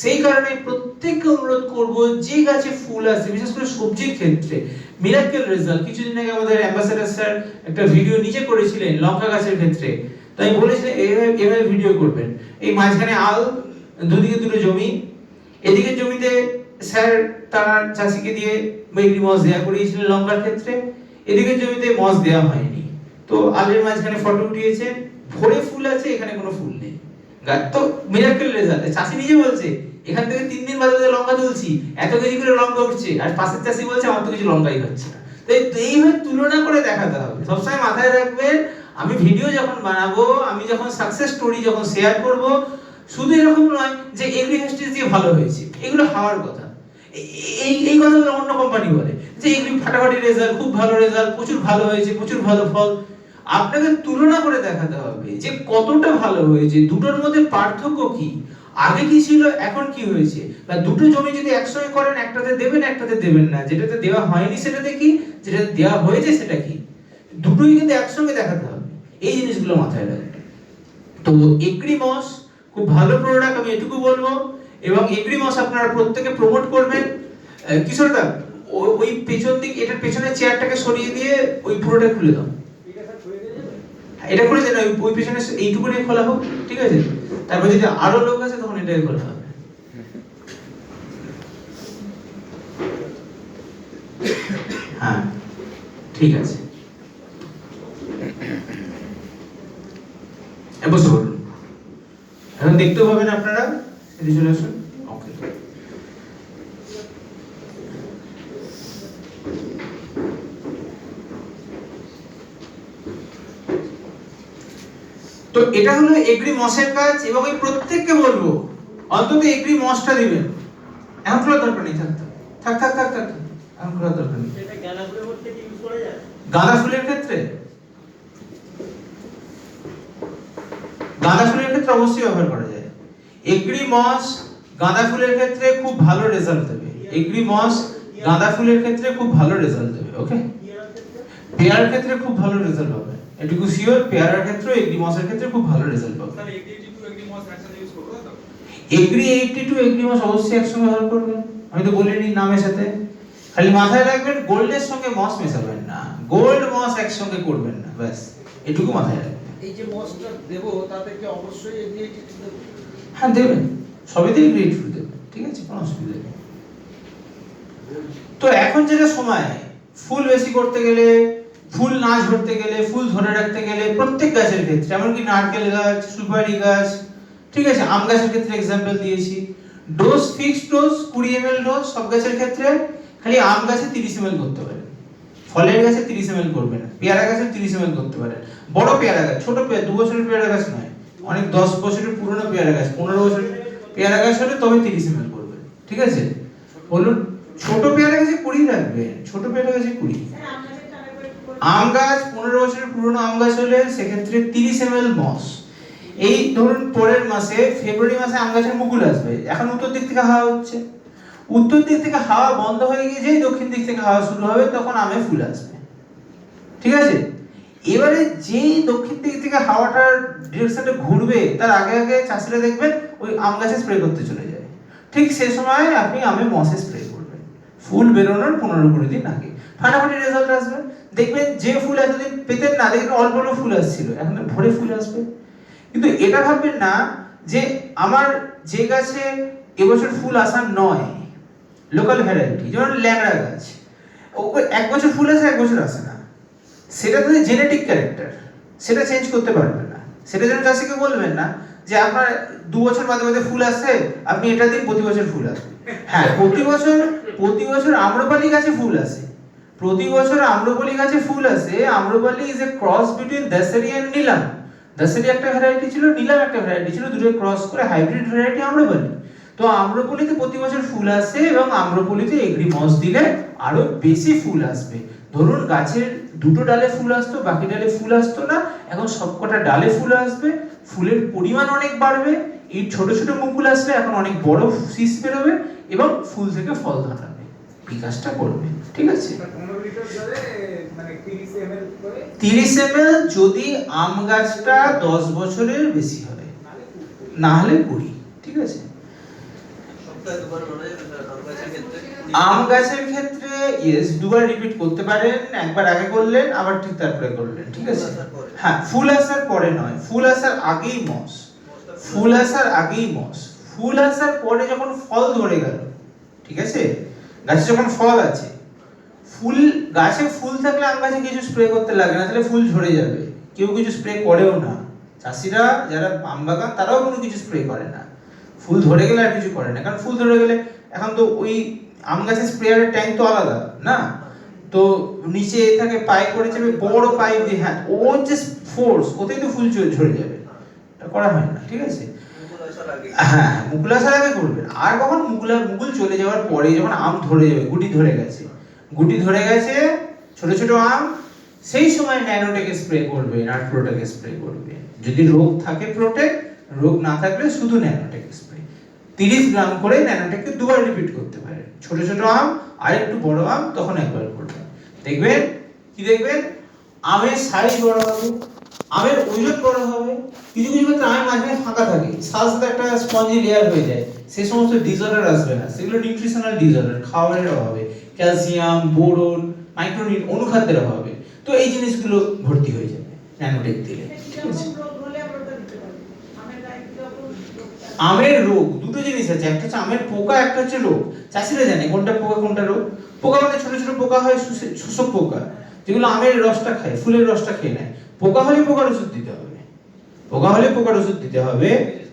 সেই কারণে প্রত্যেককে অনুরোধ করব যে গাছে ফুল আসে, বিশেষ করে সবজির ক্ষেত্রে মিরাকেল রেজাল্ট। কিছুদিন আগে আমাদের অ্যাম্বাসেডর স্যার একটা ভিডিও নিজে করেছিলেন লঙ্কা গাছের ক্ষেত্রে, তাই বলেছিলেন এভাবে ভিডিও করবেন। এই মাঝখানে আল, দুদিকে দুটো জমি, এদিকে জমিতে স্যার তার চাষিকে দিয়ে এগ্রিমস দেয়া করিয়েছিলেন লঙ্কার ক্ষেত্রে, এদিকে জমিতে মস দেওয়া হয়নি। তো আলের মাঝখানে ফটো উঠিয়েছেন, ভরে ফুল আছে, এখানে কোনো ফুল নেই। তো মিরাকেল রেজাল্ট। চাষি নিজে বলছে এখান থেকে 3 দিন বাদে লঙ্কা তুলছি, এত কেজি করে লঙ্কা উঠছে, আর পাশের চাষি বলছে আমার তো কিছু লঙ্কাই হচ্ছে না। তো এইভাবে তুলনা করে দেখাতে হবে। সবসময় মাথায় রাখবেন, আমি ভিডিও যখন বানাবো, আমি যখন সাকসেস স্টোরি যখন শেয়ার করব, শুধু এরকম নয় যে এগ্রি হেস্টিস দিয়ে ভালো হয়েছে, এগুলো হওয়ার কথা। এই কথাগুলো অন্য কোম্পানি বলে যে এগ্রি ফাটাফাটি রেজাল্ট, খুব ভালো রেজাল্ট, প্রচুর ভালো হয়েছে, প্রচুর ভালো ফল। আপনাকে তুলনা করে দেখাতে হবে যে কতটা ভালো হয়েছে, দুটোর মধ্যে পার্থক্য কি, আগে কি ছিল এখন কি হয়েছে। বা দুটো জমি যদি একসঙ্গে করেন, একটাতে দেবেন একটাতে দেবেন না, যেটাতে দেওয়া হয়নি সেটাতে কি, যেটাতে দেওয়া হয়েছে সেটা কি, দুটোই কিন্তু একসঙ্গে দেখাতে হবে। এই জিনিসগুলো মাথায় রাখবেন। তো এগ্রিমস খুব ভালো প্রোডাক্ট, আমি এটুকু বলবো। এবং এগ্রিমস আপনারা প্রত্যেকে প্রমোট করবেন। কিশোরদা ওই পেছন দিক, এটার পেছনের চেয়ারটাকে সরিয়ে দিয়ে ওই পুরোটা খুলে দাও, এটা খুলে দেন, ওই পেছনে এইটুকু নিয়ে খোলা হোক, ঠিক আছে? তারপর যদি আরো লোক আছে তখন এটাই খোলা হবে। হ্যাঁ ঠিক আছে, বসে বলুন। এখন দেখতে পাবেন আপনারা, এদিকে চলে আসুন। ওকে, তো এটা হলো এগ্রি মসের কাজ। এবং এই প্রত্যেককে বলবো অন্তত এগ্রি মসটা দিবেন। এখন খোলার দরকার নেই, থাক থাক থাক থাক, এখন খোলার দরকার নেই। এটা গাঁদা ফুলের মধ্যে কি ইউজ করা যায়? গাঁদা ফুলের ক্ষেত্রে, গাঁদা ফুলের ক্ষেত্রে অবশ্যই ব্যবহার করা যায়। এগ্রি মস গাঁদা ফুলের ক্ষেত্রে খুব ভালো রেজাল্ট দেবে। এগ্রি মস গাঁদা ফুলের ক্ষেত্রে খুব ভালো রেজাল্ট দেবে। ওকে, পেয়ারার ক্ষেত্রে খুব ভালো রেজাল্ট পাবে, এটুকু শিওর। পেয়ারার ক্ষেত্রে এগ্রি মসের ক্ষেত্রে খুব ভালো রেজাল্ট পাবে। তাহলে এগ্রি টু এগ্রি মস একসাথে ইউজ করব তো? এগ্রি 82 এগ্রি মস অবশ্যই একসঙ্গে ব্যবহার করবেন, আমি তো বলিনি নামের সাথে। খালি মাথায় রাখবেন গোল্ডের সঙ্গে মস মেশাবেন না, গোল্ড মস একসঙ্গে করবেন না, ব্যাস এটুকু মাথায় রাখবেন। এই যে মসটা দেব তাতে কি অবশ্যই এগ্রিগেটেড দেব? হ্যাঁ দেবেন, সবেতেই গ্রেটফুল দেবেন, ঠিক আছে, কোনো অসুবিধা নেই। তো এখন যেটা সময়, ফুল বেশি করতে গেলে, ফুল না ঝরতে গেলে, ফুল ধরে রাখতে গেলে প্রত্যেক গাছের ক্ষেত্রে, এমনকি নারকেল গাছ, সুপারি গাছ, ঠিক আছে, আম গাছের ক্ষেত্রে এক্সাম্পল দিয়েছি, dose fixed dose 20 ml dose সব গাছের ক্ষেত্রে, খালি আম গাছে 30 ml করতে পারেন, ফলের গাছে 30 ml করবেন, পেয়ারা গাছে 30 ml করতে পারেন। বড় পেয়ারা গাছ, ছোট পেয়ারা 2 বছরের পেয়ারা গাছ নয়, অনেক 10 বছরের পুরনো পেয়ারা গাছ, 15 বছরের পেয়ারা গাছ হলে তবে 30 ml করবেন, ঠিক আছে। বলুন, ছোট পেয়ারা গাছে 20 রাখবেন, ছোট পেয়ারা গাছে 20। আম গাছ 15 বছরের পুরনো আম গাছ হলে সেক্ষেত্রে 30 ml মস। এই ধরুন পরের মাসে ফেব্রুয়ারি মাসে আম গাছের মুকুল আসবে, এখন উত্তর দিক থেকে হাওয়া হচ্ছে, উত্তর দিক থেকে হাওয়া বন্ধ হয়ে গিয়ে যেই দক্ষিণ দিক থেকে হাওয়া শুরু হবে তখন আমে ফুল আসবে, ঠিক আছে। এবারে যেই দক্ষিণ দিক থেকে হাওয়াটার ডিরেকশনটা ঘুরবে তার আগে আগে চাষিরা দেখবেন ওই আম গাছে স্প্রে করতে চলে যায়, ঠিক সেই সময় আপনি আমে মসে স্প্রে করবেন, ফুল বেরোনোর 15-20 দিন আগে ফাটাফাটি রেজাল্ট আসবে। দেখবেন যে ফুল এতদিন পেতেন না, দেখবেন অল্প অল্প ফুল আসছিল, এখন ভরে ফুল আসবে। কিন্তু এটা ভাববেন না যে আমার যে গাছে এবছর ফুল আসার নয়, লোকাল ভ্যারাইটি যেমন ল্যাংড়া গাছ, ও এক বছর ফুল আসে এক বছর আসে না, সেটা তো জেনেটিক ক্যারেক্টার, সেটা চেঞ্জ করতে পারবেন না। সেটা যেন চাষিকে বলবেন না যে আপনার 2 বছর বাদে বাদে ফুল আসছে, আপনি এটা দিন প্রতি বছর ফুল আসবে। হ্যাঁ, প্রতি বছর আম্রপালি গাছে ফুল আসে, প্রতি বছর আম্রপালি গাছে ফুল আসে। Amrapali is a cross between Dasheri and Neelam. Dasheri একটা ভ্যারাইটি ছিল, নীলাম একটা ভ্যারাইটি ছিল, দুটো ক্রস করে হাইব্রিড ভ্যারাইটি আম্রপালি। তো আম্রপলিতে প্রতি বছর ফুল আসে এবং আম্রপলিতে এগ্রি মস দিলে আরো বেশি ফুল আসবে। ধরুন গাছের দুটো ডালে ফুল আসতো, বাকি ডালে ফুল আসতো না, এখন সবকটা ডালে ফুল আসবে, ফুলের পরিমাণ অনেক বাড়বে, এই ছোট ছোট মুকুল আসবে, এখন অনেক বড় শীষ বেরোবে এবং ফুল থেকে ফল ধরাবে, এই কাজটা করবে, ঠিক আছে। 15 লিটার জলে মানে 30 ml করে 30 ml যদি আম গাছটা 10 বছরের বেশি হয়, না হলে 20, ঠিক আছে। সপ্তাহে দুবার মনে হয় আম গাছের ক্ষেত্রে আম গাছের ক্ষেত্রে ইয়েস দুবার রিপিট করতে পারেন, একবার আগে করলেন আবার ঠিক তারপরে করলেন, ঠিক আছে। হ্যাঁ, ফুল আসার পরে নয়, ফুল আসার আগেই মস, ফুল আসার আগেই মস। ফুল আসার পরে যখন ফল ধরে গেল, ঠিক আছে, গাছে যখন ফল আছে, ফুল গাছে ফুল থাকলে আম গাছে কিছু স্প্রে করতে লাগে না, তাহলে ফুল ঝরে যাবে, কেউ কিছু স্প্রে করেও না, চাষিরা যারা আম বাগান তারাও কোনো কিছু স্প্রে করে না, ফুল ধরে গেলে আর কিছু করে না, কারণ ফুল ধরে গেলে এখন তো ওই আম গাছের স্প্রেয়ারের ট্যাঙ্ক তো আলাদা না, তো নিচে থাকে পাইপ করে যাবে, বড় পাইপ দিয়ে, হ্যাঁ ওর যে ফোর্স ওতেই তো ফুল ঝরে যাবে, এটা করা হয় না, ঠিক আছে। মুকুল আসার আগে হ্যাঁ, মুকুল আসার আগে করবেন। আর কখন মুকুল চলে যাওয়ার পরে যখন আম ধরে যাবে, গুটি ধরে গেছে, ছোট ছোট আম, সেই সময় ন্যানোটেক স্প্রে করবেন আর প্রোটেক স্প্রে করবেন। যদি রোগ থাকে প্রোটেক, রোগ না থাকলে শুধু ন্যানোটেক স্প্রে। 30 গ্রাম করে ন্যানোটেককে দুবার রিপিট করতে পারেন। ছোট ছোট আম আর একটু বড় আম তখন একবার করবেন, দেখবেন কি দেখবেন আমের সাইজ বড় হবে, আমের ওজন বড় হবে, কিছু কিছু ক্ষেত্রে আমের মাঝখানে ফাঁকা থাকে, সাথে সাথে একটা স্পঞ্জি লেয়ার হয়ে যায়, সেই সমস্ত ডিসঅর্ডার আসবে না, সেগুলো নিউট্রিশনাল ডিসঅর্ডার, খাবারের অভাবে, ক্যালসিয়াম, বোরন, মাইক্রোনিউট্রিয়েন্ট, অনুখাদ্যের অভাবে, তো এই জিনিসগুলো ভর্তি হয়ে যাবে ন্যানোটেক দিলে, ঠিক আছে। আমের রোগ দুটো জিনিস আছে, একটা হচ্ছে আমের পোকা, একটা হচ্ছে রোগ। চাষিরা জানে কোনটা পোকা কোনটা রোগ। পোকা মানে ছোট ছোট পোকা হয়, শোষক পোকা, যেগুলো আমের রসটা খায়, ফুলের রসটা খেয়ে নেয়। পোকা হলে পোকার ওষুধ দিতে হবে,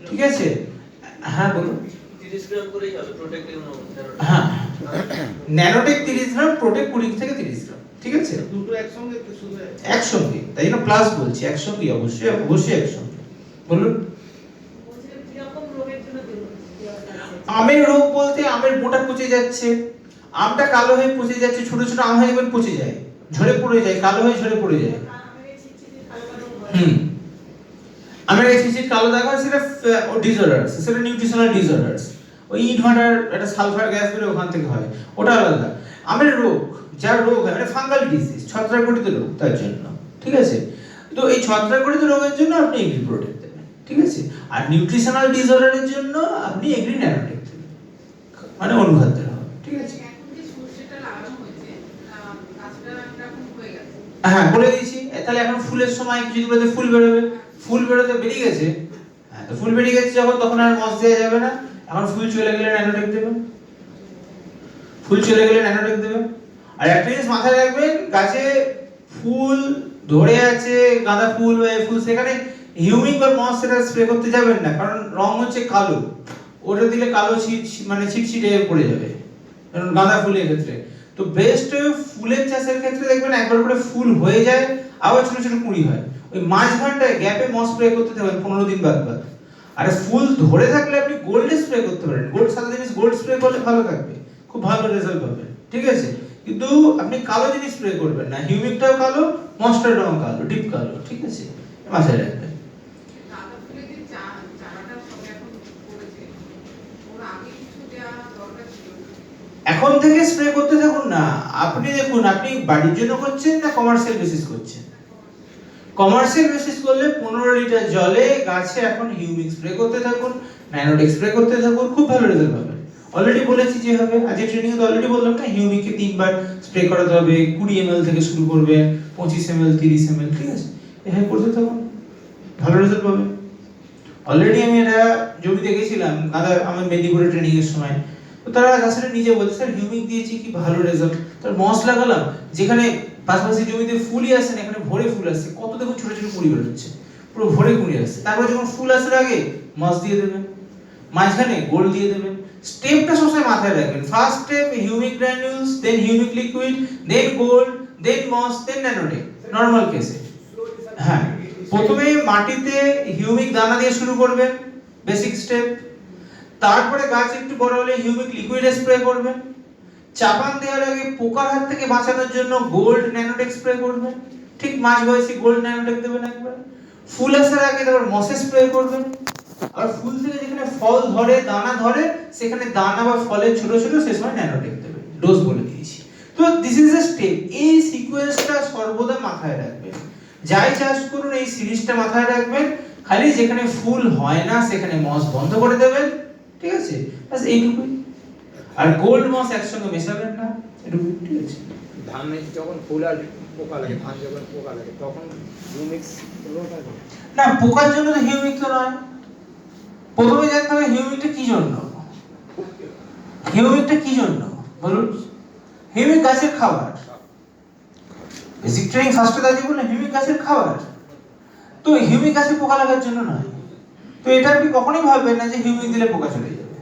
ঠিক আছে। হ্যাঁ বলুন। 30 গ্রাম করেই হবে প্রোটেক্টিভ হ্যাঁ, ন্যানোটেক 30 গ্রাম, প্রোটেক 20 থেকে 30 গ্রাম, ঠিক আছে। দুটো একসঙ্গে তো শুধু একসঙ্গে, তাই জন্য প্লাস বলছি, একসঙ্গে অবশ্যই একসঙ্গে। বলুন। আমের রোগ বলতে আমের মোটা পচে যাচ্ছে, আমটা কালো হয়ে পচে যাচ্ছে, ছোট ছোট আম হয়ে এবার পচে যায়, ঝরে পড়ে যায়, কালো হয়ে ঝরে পড়ে যায়। আমের এই ছিচির কালো দাগ হয়, সেটা ডিসঅর্ডারস, সেটা নিউট্রিশনাল ডিসঅর্ডারস, ওই ইট ভাটার একটা সালফার গ্যাস বের ওখান থেকে হয়, ওটা আলাদা। আমের রোগ, যার রোগ হয় মানে ফাঙ্গাল ডিজিজ, ছত্রাকঘটিত রোগ, তার জন্য, ঠিক আছে। তো এই ছত্রাকঘটিত রোগের জন্য আপনি এগ্রি প্রোটেক্ট দেবেন, ঠিক আছে। আর নিউট্রিশনাল ডিসঅর্ডারের জন্য আপনি এগ্রি ন্যানোটেক দেবেন, মানে অনুখাদ্যের হবে, ঠিক আছে। এখন যে সর্ষেটা লাগানো হ্যাঁ বলে দিয়েছি। তাহলে এখন ফুলের সময় কিছু বলতে ফুল বেরোবে, ফুল বেরোতে বেরিয়ে গেছে, হ্যাঁ তো ফুল বেরিয়ে গেছে যখন, তখন আর মস দেওয়া যাবে না। এখন ফুল চলে গেলে ন্যানোটেক দেবে, ফুল চলে গেলে ন্যানোটেক দেবে। আর একটা জিনিস মাথায় রাখবেন, গাছে ফুল ধরে আছে, গাঁদা ফুল বা ফুল, সেখানে হিউমিক বা মস সেটা স্প্রে করতে যাবেন না, কারণ রং হচ্ছে কালো, ওটা দিলে কালো মানে ছিটছিটে পড়ে যাবে, কারণ গাঁদা ফুলের ক্ষেত্রে। তো বেস্ট ফুলের চাষের ক্ষেত্রে দেখবেন একবার করে ফুল হয়ে যায়, আবার ছোট ছোট কুঁড়ি হয়, ওই মাঝখানটায় গ্যাপে মস স্প্রে করতে থাকবেন 15 দিন বাদ বাদ। আর ফুল ধরে থাকলে আপনি গোল্ড স্প্রে করতে পারেন, গোল্ড সাদা জিনিস গোল্ড স্প্রে করলে ভালো থাকবে, খুব ভালো রেজাল্ট পাবেন, ঠিক আছে। কিন্তু আপনি কালো জিনিস স্প্রে করবেন না, হিউমিকটাও কালো, মস্টারটাও কালো, ডিপ কালো, ঠিক আছে, মাথায় রাখবেন। গাঁদা ফুলের যে চারাটা সব এখন করেছে, ওর আগে কিছু দেওয়া দরকার ছিল না? এখন থেকে স্প্রে করতে থাকুন না। আপনি দেখুন, আপনি বাড়ির জন্য করছেন না কমার্শিয়াল বেসিস করছেন? কমার্শিয়াল বেসিস করলে 15 লিটার জলে গাছে এখন হিউমিক স্প্রে করতে থাকুন, ন্যানোটেক স্প্রে করতে থাকুন, খুব ভালো রেজাল্ট পাবেন। অলরেডি বলেছি যেভাবে আজকে ট্রেনিং এ অলরেডি বললাম না, হিউমিককে 3 বার স্প্রে করাতে হবে, 20 ml থেকে শুরু করবেন, 25 ml 30 ml, ঠিক আছে, এভাবে করতে থাকুন, ভালো রেজাল্ট পাবেন। অলরেডি আমি এটা জমিতে গেছিলাম দাদা, আমি মেদিনীপুরে ট্রেনিং এর সময়, তো তারা আসলে নিজে বলছে স্যার হিউমিক দিয়েছি কি ভালো রেজাল্ট, তার মস লাগালাম, যেখানে পাশাপাশি জমিতে ফুলই আসে না, এখানে ভরে ফুল আসছে, কত দেখুন ছোট ছোট কুড়ি বেরোচ্ছে, পুরো ভরে কুড়ি আসছে। তারপর যখন ফুল আসার আগে মস দিয়ে দেবেন, মাঝখানে গোল্ড দিয়ে দেবেন। স্টেপটা সবসময় মাথায় রাখবেন, ফার্স্ট স্টেপ হিউমিক গ্রানুলস, দেন হিউমিক লিকুইড, দেন গোল্ড, দেন মস, দেন ন্যানোটেক, নরমাল কেসে। হ্যাঁ, প্রথমে মাটিতে হিউমিক দানা দিয়ে শুরু করবেন, বেসিক স্টেপ। তারপরে গাছ একটু বড় হলে হিউমিক লিকুইড স্প্রে করবেন। চাপান দেওয়ার আগে পোকার হাত থেকে বাঁচানোর জন্য গোল্ড ন্যানোটেক স্প্রে করবেন, ঠিক মাঝ বয়সী গোল্ড ন্যানোটেক দেবেন একবার। ফুল আসার আগে তারপর মসে স্প্রে করবেন। আর ফুল থেকে যেখানে ফল ধরে, দানা ধরে, সেখানে দানা বা ফলের ছোট ছোট, সে সময় ন্যানোটেক দেবেন, ডোজ বলে দিয়েছি। তো দিস ইজ এ স্টেপ, এই সিকোয়েন্সটা সর্বদা মাথায় রাখবেন। যাই চাষ করুন এই সিরিজটা মাথায় রাখবেন, খালি যেখানে ফুল হয় না সেখানে মস বন্ধ করে দেবেন, ঠিক আছে, বাস এইটুকুই। আর গোল্ড মস একসঙ্গে মেশাবেন না, এটুকুই, ঠিক আছে। ধানে যখন ফুল আর পোকা লাগে, ধান যখন পোকা লাগে তখন হিউমিক্স না, পোকার জন্য তো হিউমিক তো নয়। প্রথমে জানতে হবে হিউমিকটা কি জন্য, হিউমিকটা কি জন্য বলুন। হিউমিক গাছের খাবার, বেসিক ট্রেনিং ফার্স্টে দাদি বললেন হিউমিক গাছের খাবার, তো হিউমিক গাছে পোকা লাগার জন্য নয়। তো এটা আপনি কখনোই ভাববেন না যে হিউমিক দিলে পোকা চলে যাবে।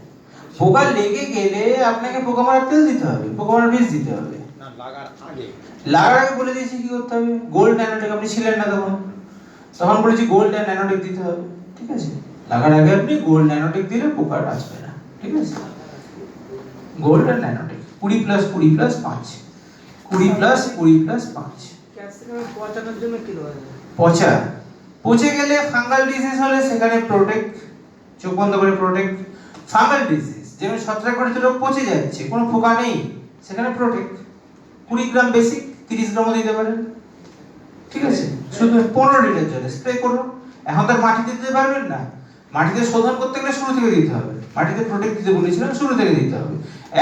পোকা লেগে গেলে আপনাকে পোকা মারার তেল দিতে হবে, পোকা মারার বীজ দিতে হবে। না লাগার আগে, লাগার আগে বলে দিয়েছি কি করতে হবে, গোল্ড ন্যানোটেক, আপনি ছিলেন না তখন, তখন বলেছি গোল্ড আর ন্যানোটেক দিতে হবে, ঠিক আছে। লাগার আগে আপনি গোল্ড ন্যানোটেক দিলে পোকা আসবে না, ঠিক আছে। গোল্ড আর ন্যানোটেক 20 + 20 + 5, 20 + 20 + 5। ক্যাপসিকাম পচানোর জন্য কি দেওয়া যায়? পচা, পচে গেলে ফাঙ্গাল ডিজিজ হলে সেখানে প্রোটেক্ট, চোখ বন্ধ করে প্রোটেক্ট। ফাঙ্গাল ডিজিজ যেমন ছত্রাকজনিত রোগ, পচে যাচ্ছে, কোনো পোকা নেই, সেখানে প্রোটেক্ট 20 গ্রাম বেসিক, 30 গ্রামও দিতে পারেন, ঠিক আছে। শুধু 15 লিটার জলে স্প্রে করুন। এখন তার মাটিতে দিতে পারবেন না, মাটিতে শোধন করতে গেলে শুরু থেকে দিতে হবে, মাটিতে প্রোটেক্ট দিতে বলেছিলাম, শুরু থেকে দিতে হবে।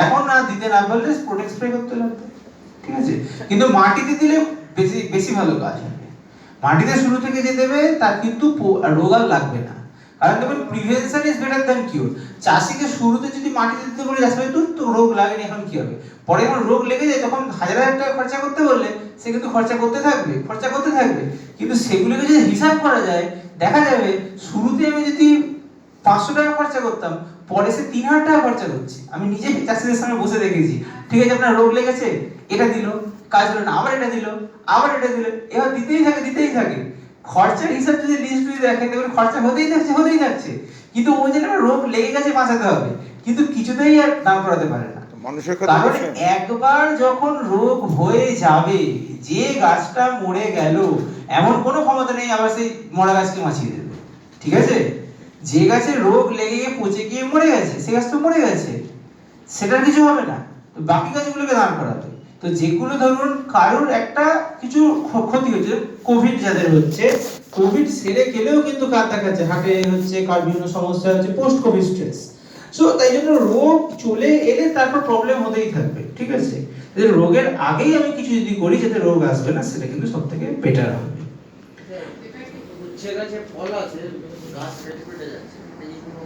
এখন না দিতে না পারলে প্রোটেক্ট স্প্রে করতে লাগবে, ঠিক আছে। কিন্তু মাটিতে দিলে বেশি বেশি ভালো কাজ হবে। মাটিতে শুরু থেকে যে দেবে তার কিন্তু রোগ আর লাগবে না, কারণ দেখবেন প্রিভেনশন ইজ বেটার দ্যান কিউর। চাষিকে শুরুতে যদি মাটিতে দিতে বলে আসবে তো রোগ লাগেনি, এখন কি হবে, পরে যখন রোগ লেগে যায় তখন 1000 টাকা খরচা করতে বললে সে কিন্তু খরচা করতে থাকবে, খরচা করতে থাকবে। কিন্তু সেগুলোকে যদি হিসাব করা যায়, দেখা যাবে শুরুতে আমি যদি 500 টাকা খরচা করতাম, পরে সে 3000 টাকা খরচা করছে। আমি নিজে চাষিদের সামনে বসে দেখেছি, ঠিক আছে আপনার রোগ লেগেছে, এটা দিল, কাজ হলো না, আবার এটা দিল, আবার এটা দিল, এবার দিতেই থাকে। খরচার হিসাব যদি লিস্ট দিয়ে দেখেন, দেখবেন খরচা হতেই থাকছে। কিন্তু ওই যে রোগ লেগে গেছে, বাঁচাতে হবে, কিন্তু কিছুতেই আর দাম করাতে পারে না। মানুষের কারণ ক্ষেত্রে একবার যখন রোগ হয়ে যাবে, যে গাছটা মরে গেল এমন কোনো ক্ষমতা নেই আবার সেই মরা গাছকে বাঁচিয়ে দেবে, ঠিক আছে। যে গাছের রোগ লেগে গিয়ে পচে গিয়ে মরে গেছে, সে গাছ তো মরে গেছে, সেটার কিছু হবে না, তো বাকি গাছগুলোকে দান করাবে। তো যেগুলো ধরুন কারোর একটা কিছু ক্ষতি হচ্ছে, কোভিড যাদের হচ্ছে, কোভিড সেরে গেলেও কিন্তু কার দেখাচ্ছে, হার্টে হচ্ছে, কার বিভিন্ন সমস্যা হচ্ছে, পোস্ট কোভিড স্ট্রেস। সো তাই জন্য রোগ চলে এলে তারপর প্রবলেম হতেই থাকবে, ঠিক আছে। রোগের আগেই আমি কিছু যদি করি যাতে রোগ আসবে না, সেটা কিন্তু সব থেকে বেটার হবে। উচ্ছে গাছে ফল আছে, গাছ ফেটে ফেটে যাচ্ছে, এই কোনো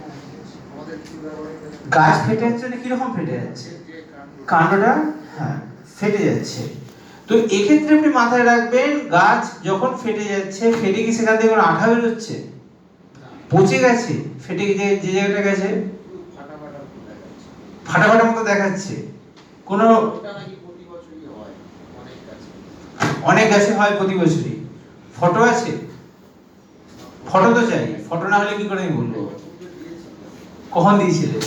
আমাদের কিছু ব্যবহার করে গাছ ফেটে যাচ্ছে মানে কিরকম ফেটে যাচ্ছে? কাণ্ডটা হ্যাঁ ফেটে যাচ্ছে। তো এক্ষেত্রে আপনি মাথায় রাখবেন, গাছ যখন ফেটে যাচ্ছে, ফেটে কি সেখান থেকে কোনো আঠা বেরোচ্ছে? পচে গেছে, ফেটে যে যে জায়গাটা গেছে ফাটা ফাটা ফুল দেখাচ্ছে। ফাটা ফাটা মতো দেখাচ্ছে। কোনো ওটা নাকি প্রতি বছরই হয় অনেক গাছে। অনেক গাছে হয় প্রতি বছরই। ফটো আছে? ফটো তো চাই, ফটো না হলে কি করে আমি বলবো? কখন দিয়েছিলে?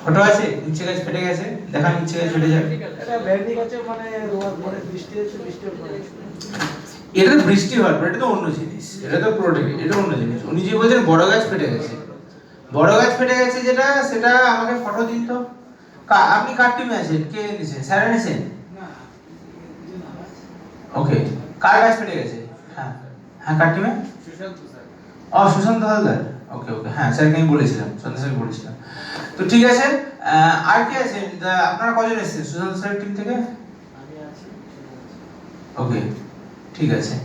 ফটো আছে? উচ্ছে গাছ ফেটে গেছে, দেখান উচ্ছে গাছ ফেটে যায়। এটা ভেন্ডি গাছে মানে মানে বৃষ্টি হচ্ছে, বৃষ্টির পরে এটা তো বৃষ্টি হওয়ার পর, এটা তো অন্য জিনিস, এটা তো প্রোটেক্ট, এটা অন্য জিনিস। উনি যে বলছেন বড় গাছ ফেটে গেছে, বড় গাছ ফেটে গেছে যেটা, সেটা আমাকে ফটো দিন তো। আপনি কার টিমে আছেন? কে এনেছেন? স্যার এনেছেন? ওকে, কার গাছ ফেটে গেছে? হ্যাঁ হ্যাঁ, কার টিমে? সুশান্ত স্যার। সুশান্ত হালদার। ওকে ওকে, হ্যাঁ স্যারকে আমি বলেছিলাম, সন্ধ্যা স্যারকে বলেছিলাম। তো ঠিক আছে, আর কে আছেন? আপনারা কজন এসেছেন সুশান্ত স্যারের টিম থেকে? আমি আছি। ওকে ঠিক আছে।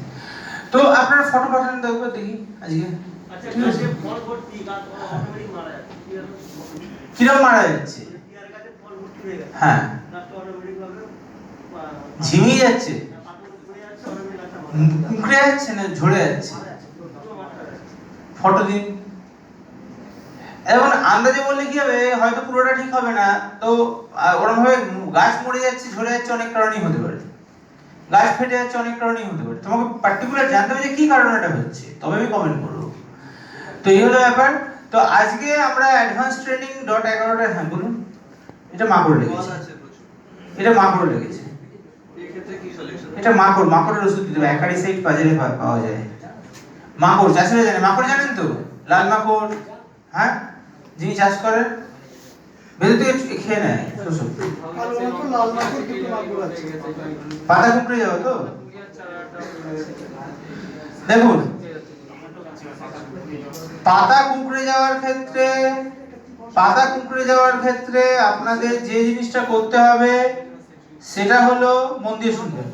তো আপনারা ফটো পাঠান তো একবার দেখি আজকে। আচ্ছা, ঠিক আছে। গাছে ফল ভর্তি, গাছ অটোমেটিক মারা যাচ্ছে। কিরকম মারা যাচ্ছে? পেয়ারা গাছে ফল ভর্তি হয়ে গেছে। হ্যাঁ, গাছটা অটোমেটিক ভাবে ঝিমিয়ে যাচ্ছে, পাতা পড়ে যাচ্ছে, অটোমেটিক গাছটা মারা যাচ্ছে। কুঁকড়ে যাচ্ছে না ঝরে যাচ্ছে? পুরো মারা যাচ্ছে। ফটো দিন। এখন আন্দাজে বললে কি হবে, হয়তো পুরোটা ঠিক হবে না। তো ওরকম ভাবে গাছ মরে যাচ্ছে, ঝরে যাচ্ছে, অনেক কারণেই হতে পারে। গাছ ফেটে যাচ্ছে, অনেক কারণেই হতে পারে। তোমাকে পার্টিকুলার জানতে হবে যে কি কারণে এটা হচ্ছে, তবে আমি কমেন্ট করবো। তো এই হলো ব্যাপার। তো আজকে আমরা অ্যাডভান্স ট্রেনিং .11 হ্যাঁ বলুন। এটা মাকড় ফল লেগেছে, আছে প্রচুর। এটা মাকড় লেগেছে। এই ক্ষেত্রে কি সলিউশন? এটা মাকড়ের ওষুধ দিতে হবে, অ্যাকারিসাইড বাজারে পাওয়া যায়। মাকড় চাষিরা জানে, মাকড় জানেন তো, লাল মাকড়, হ্যাঁ, যিনি চাষ করেন ভেতর থেকে খেয়ে নেয় শোষক। পাতা কুঁকড়ে যাবে তো। দেখুন, পাতা কুঁকড়ে যাওয়ার ক্ষেত্রে আপনাদের যে জিনিসটা করতে হবে সেটা হলো, মন দিয়ে শুনবেন।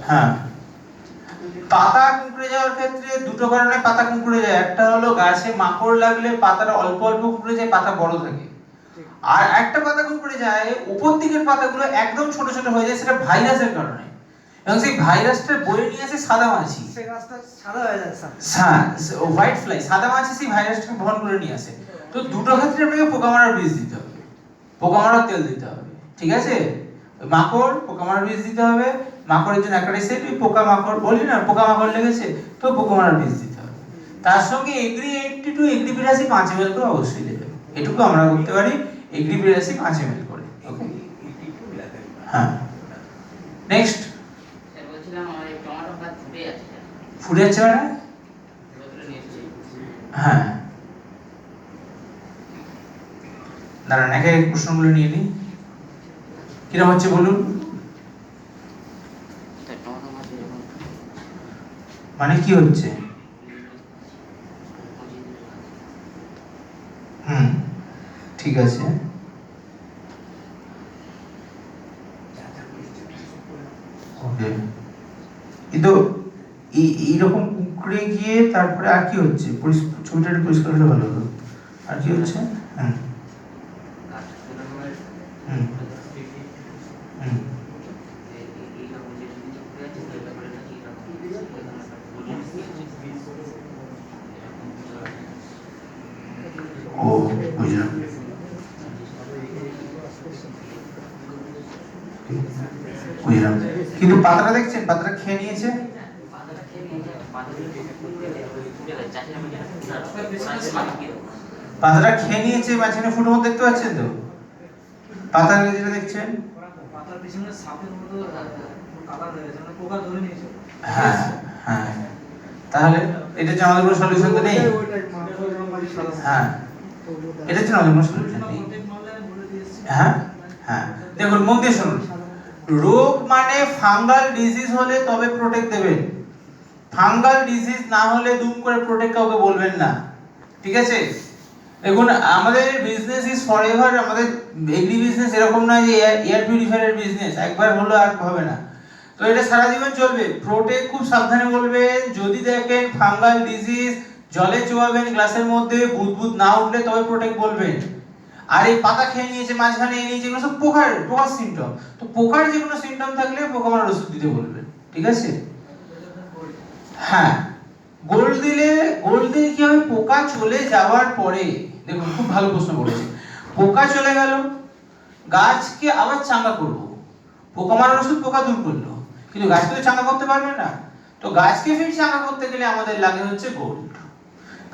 হ্যাঁ, পাতা কুঁকড়ে যাওয়ার ক্ষেত্রে দুটো কারণে পাতা কুঁকড়ে যায়। একটা হলো গাছে মাকড় লাগলে পাতাটা অল্প অল্প কুঁকড়ে যায়, পাতা বড় থাকে। আর একটা পাতা কুঁকড়ে যায়, উপর দিকের পাতাগুলো একদম ছোট ছোট হয়ে যায়, সেটা ভাইরাসের কারণে। এবং সেই ভাইরাসটা বয়ে নিয়ে আসে সাদা মাছি। সেই গাছটা সাদা হয়ে যাচ্ছে। হ্যাঁ, হোয়াইট ফ্লাই, সাদা মাছি সেই ভাইরাসটাকে বহন করে নিয়ে আসে। তো দুটো ক্ষেত্রে আপনাকে পোকা মারার বীজ দিতে হবে, পোকা মারার তেল দিতে হবে, ঠিক আছে? মাকড়, পোকা মারার বীজ দিতে হবে। মাকড়ের জন্য একটা রেসিপি, সেই পোকা মাকড় বলি না, পোকা মাকড় লেগেছে তো পোকা মারার বীজ দিতে হবে। তার সঙ্গে এগ্রি 82 এগ্রি 82 5 ml করে অবশ্যই দেবে। এটুকু আমরা করতে পারি, এগ্রি 82 5 ml করে। ওকে, হ্যাঁ নেক্সট। বলছিলাম আমার এই টমেটো গাছ ফুটে যাচ্ছে। ফুটে যাচ্ছে মানে? হ্যাঁ, দাঁড়ান একে এক প্রশ্নগুলো নিয়ে নিই। কিরকম হচ্ছে বলুন? মানে কি হচ্ছে? ঠিক আছে। ওকে, কিন্তু এইরকম কুকড়ে গিয়ে তারপরে আর কি হচ্ছে? ছবিটা একটু পরিষ্কার হলে ভালো হতো। আর কি হচ্ছে? ও বুঝলাম। বুঝলাম, কিন্তু পাতাটা দেখছেন, পাতাটা খেয়ে নিয়েছে। পাতাটা খেয়ে নিয়েছে, মাঝখানে ফুটো মতো দেখতে পাচ্ছেন তো? পাতা যেটা দেখছেন, পাতার পিছনে সাপের মতো কালার হয়ে গেছে, মানে পোকা ধরে নিয়েছে। হ্যাঁ হ্যাঁ, তাহলে এটা হচ্ছে আমাদের কোনো সলিউশন তো নেই। হ্যাঁ, এটা হচ্ছে আমাদের কোনো সলিউশন নেই। হ্যাঁ হ্যাঁ, দেখুন মন দিয়ে শুনুন। রোগ মানে ফাঙ্গাল ডিজিজ হলে তবে প্রোটেক্ট দেবেন। ফাঙ্গাল ডিজিজ না হলে দুম করে প্রোটেক্ট কাউকে বলবেন না, ঠিক আছে? দেখুন আমাদের বিজনেস ইজ ফরএভার, আমাদের এগ্রি বিজনেস এরকম নয় যে এয়ার পিউরিফায়ারের বিজনেস একবার হলো আর হবে না, তো এটা সারা জীবন চলবে। প্রোটেক খুব সাবধানে বলবেন, যদি দেখেন ফাঙ্গাল ডিজিজ জলে চোয়াবেন গ্লাসের মধ্যে বুদবুদ না উঠলে তবে প্রোটেক বলবেন। আর এই পাতা খেয়ে নিয়েছে মাঝখানে এই নিয়েছে, এগুলো সব পোকার সিমটম, তো পোকার যে কোনো সিমটম থাকলে পোকা মারার ওষুধ দিতে বলবেন, ঠিক আছে? হ্যাঁ, গোল্ড দিলে কি হবে, পোকা চলে যাওয়ার পরে, দেখুন খুব ভালো প্রশ্ন করেছে, পোকা চলে গেল গাছকে আবার চাঙ্গা করব, পোকা মারার ওষুধ পোকা দূর করলো, কিন্তু গাছকে তো চাঙ্গা করতে পারবে না, তো গাছকে ফির চাঙ্গা করতে গেলে আমাদের লাগে হচ্ছে গোল্ড।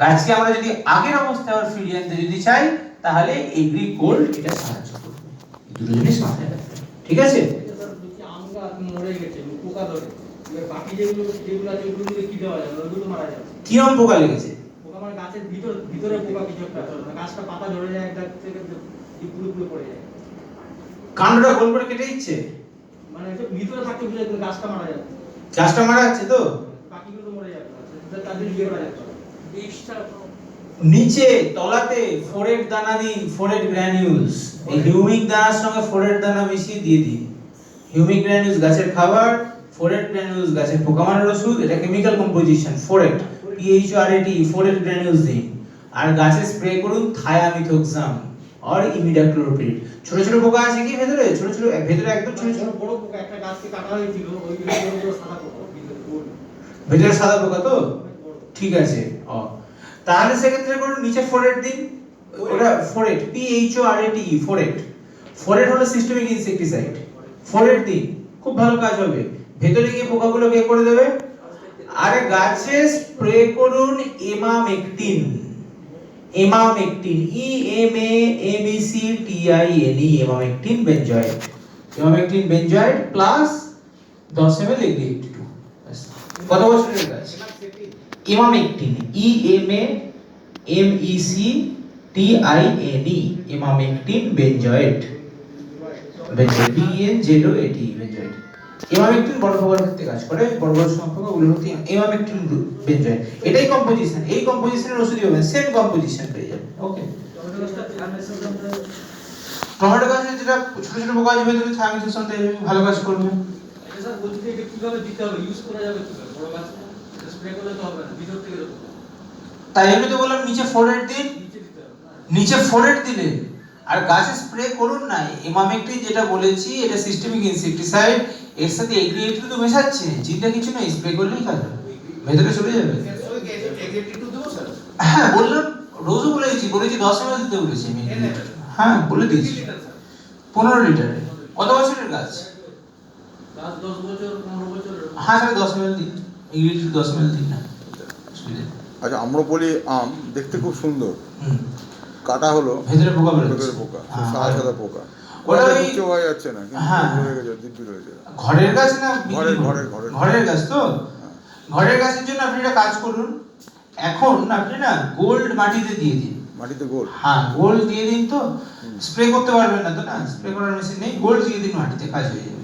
গাছকে আমরা যদি আগের অবস্থায় আবার ফিরিয়ে আনতে যদি চাই তাহলে এগ্রি গোল্ড এটা সাহায্য করবে। এই দুটো জিনিস মাথায় রাখবেন, ঠিক আছে? এটা স্যার দেখছি আম গাছ মরে গেছে পোকা ধরে, এবার বাকি যেগুলো আছে ওগুলো দিয়ে কি দেওয়া যাবে, ওগুলো মারা যাচ্ছে। কিরকম পোকা লেগেছে? পোকা মানে গাছের ভিতরে পোকা কিছু একটা, মানে গাছটা পাতা ঝরে যায়, একটা থেকে পুরো পড়ে যায়, কাণ্ডটা গোল করে কেটে দিচ্ছে, মানে এটা ভিতরে থাকতে বুঝে গাছটা মারা যাচ্ছে, গাছটা মারা যাচ্ছে, তো বাকিগুলো তো মরে যাবে, তাদের ইয়ে করা যাচ্ছে। নিচে তলাতে ফোরেট দানা দিন, ফোরেট গ্র্যানিউলস, এই হিউমিক দানার সঙ্গে ফোরেট দানা মিশিয়ে দিয়ে দিন। হিউমিক গ্র্যানিউলস গাছের খাবার, ফোরেট গ্র্যানিউলস গাছের পোকা মারার ওষুধ, এটা chemical composition phorate, PHRAT, phorate granules দিন। আর গাছে স্প্রে করুন থায়ামিথক্সাম আর ইমিডাক্লোপ্রিড। ছোট ছোট পোকা আছে কি ভেতরে, ছোট ভেতরে একদম ছোট ছোট বড় পোকা, একটা গাছকে কাটা হয়েছিল, ওইগুলো বড় সাদা পোকা ভেতরে সাদা পোকা, তো ঠিক আছে। তাহলে সেক্ষেত্রে করুন নিচে ফোরেট দিন, ওটা ফোরেট PHORAT, ফোরেট হলো সিস্টেমিক ইনসেক্টিসাইড, ফোরেট দিন, খুব ভালো কাজ হবে, ভেতরে গিয়ে পোকাগুলো কে করে দেবে। আরে গাছে স্প্রে করুন emamectin, emamectin benzoate plus 10 ml এগ্রিএট2। কত বছরের গাছ? Emamectin, EMAMECTINE, emamectin benzoate, BENZOAT, benzoate. Emamectin বড় পোকার ক্ষেত্রে কাজ করে, বড় সংখ্যক ওগুলো হচ্ছে এমামেকটিন বেনজয়েড। এটাই কম্পোজিশন, এই কম্পোজিশনের ওষুধই হবে, সেম কম্পোজিশন পেয়ে যাবেন। ওকে, টমেটো গাছে যেটা ছোট ছোট পোকা আছে ভেতরে থায়ামিথক্সাম দিয়ে ভালো কাজ করবে। স্যার বলছি যে এটা কিভাবে দিতে হবে, ইউজ করা যাবে কিভাবে, বড় গাছ স্প্রে করলে তো হবে না, ভিতর থেকে দেবো, তাই আমি তো বললাম নিচে ফোরেট দিন, নিচে দিতে হবে, নিচে ফোরেট দিলে আর গাছে স্প্রে করুন না। এমামেকটিন যেটা বলেছি এটা সিস্টেমিক ইনসেক্টিসাইড, এর সাথে এগ্রিএট2 তো মেশাচ্ছে, চিন্তা কিছু না, স্প্রে করলেই কাজ হবে, ভেতরে চলে যাবে। হ্যাঁ বললাম, রোজও বলেছি 10 ml দিতে বলেছি আমি। হ্যাঁ বলে দিয়েছি 15 লিটারে। কত বছরের গাছ? গাছ 10 বছর 15 বছর। হ্যাঁ তাহলে 10 ml দিন, এগ্রিএট2 10 ml দিন না, অসুবিধা নেই। আচ্ছা, আম্রপলি আম দেখতে খুব সুন্দর, কাটা হলো ভেতরে পোকা ভেতরে বেরোচ্ছে, পোকা, হ্যাঁ, সাদা সাদা পোকা, ওটা ওটা ওই উচ্চ হয়ে যাচ্ছে না, কিন্তু হ্যাঁ, হয়ে গেছে, দিব্যি রয়েছে। ঘরের গাছ না ঘরের ঘরের গাছ, তো ঘরের গাছের জন্য আপনি একটা কাজ করুন, এখন আপনি না গোল্ড মাটিতে দিয়ে দিন, মাটিতে গোল, হ্যাঁ গোল্ড দিয়ে দিন, তো স্প্রে করতে পারবেন না তো, না স্প্রে করার মেশিন নেই, গোল্ড দিয়ে দিন, মাটিতে কাজ হয়ে যাবে।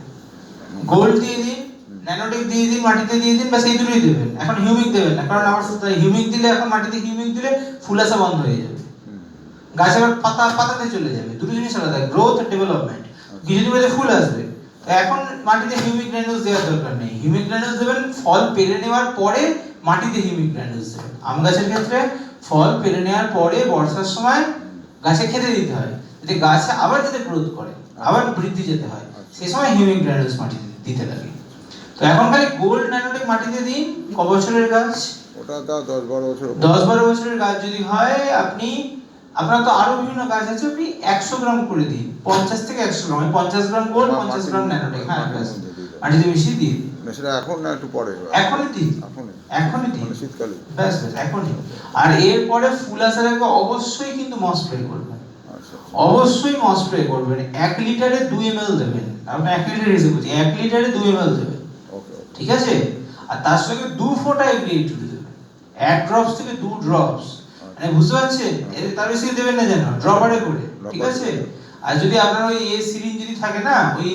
গোল্ড দিয়ে দিন, ন্যানোটেক দিয়ে দিন, মাটিতে দিয়ে দিন, বাস এই দুটোই দেবেন। এখন হিউমিক দেবেন না, কারণ আমার সাথে হিউমিক দিলে, এখন মাটিতে হিউমিক দিলে ফুল আসা বন্ধ হয়ে যাবে, গাছ আবার পাতাতে চলে যাবে, দুটো জিনিস আলাদা, গ্রোথ আর ডেভেলপমেন্ট। কিছুদিন বাদে ফুল আসবে, তো এখন মাটিতে হিউমিক গ্র্যানুলস দেওয়ার দরকার নেই, হিউমিক গ্র্যানুলস দেবেন ফল পেরে নেওয়ার পরে, মাটিতে হিউমিক গ্র্যানুলস দেবেন। আম গাছের ক্ষেত্রে ফল পেরে নেওয়ার পরে বর্ষার সময় গাছে খেতে দিতে হয়, যাতে গাছে আবার যাতে গ্রোথ করে, আবার বৃদ্ধি যেতে হয়, সেই সময় হিউমিক গ্র্যানুলস মাটিতে দিতে লাগে। তো এখন খালি গোল্ড ন্যানোটেক মাটিতে দিন। ক বছরের গাছ? ওটা তা 10-12 বছর। 10-12 বছরের গাছ যদি হয়, আপনার তো আরো বিভিন্ন গাছ আছে, আপনি 100 গ্রাম করে দিন, 50 থেকে 100 গ্রাম, 50 গ্রাম গোল্ড, 50 গ্রাম ন্যানোটেক, হ্যাঁ মাটিতে মিশিয়ে দিন। সেটা এখন না একটু পরে? এখনই দিন, এখনই দিন, মানে শীতকালে, ব্যাস এখনই। আর এরপরে ফুল আসার আগে অবশ্যই কিন্তু মস স্প্রে করবেন, অবশ্যই মস স্প্রে করবেন। 1 লিটারে 2 ml দেবেন, আপনি 1 লিটার হিসেবে বলছি, 1 লিটারে 2 ml দেবেন, ঠিক আছে? আর তার সঙ্গে 2 ফোঁটা এগ্রিএট2 দেবেন, 1 ড্রপস থেকে 2 ড্রপস, মানে বুঝতে পারছেন? তার বেশি দেবেন না যেন, ড্রপারে করে, ঠিক আছে? আর যদি আপনার ওই সিরিঞ্জ যদি থাকে না, ওই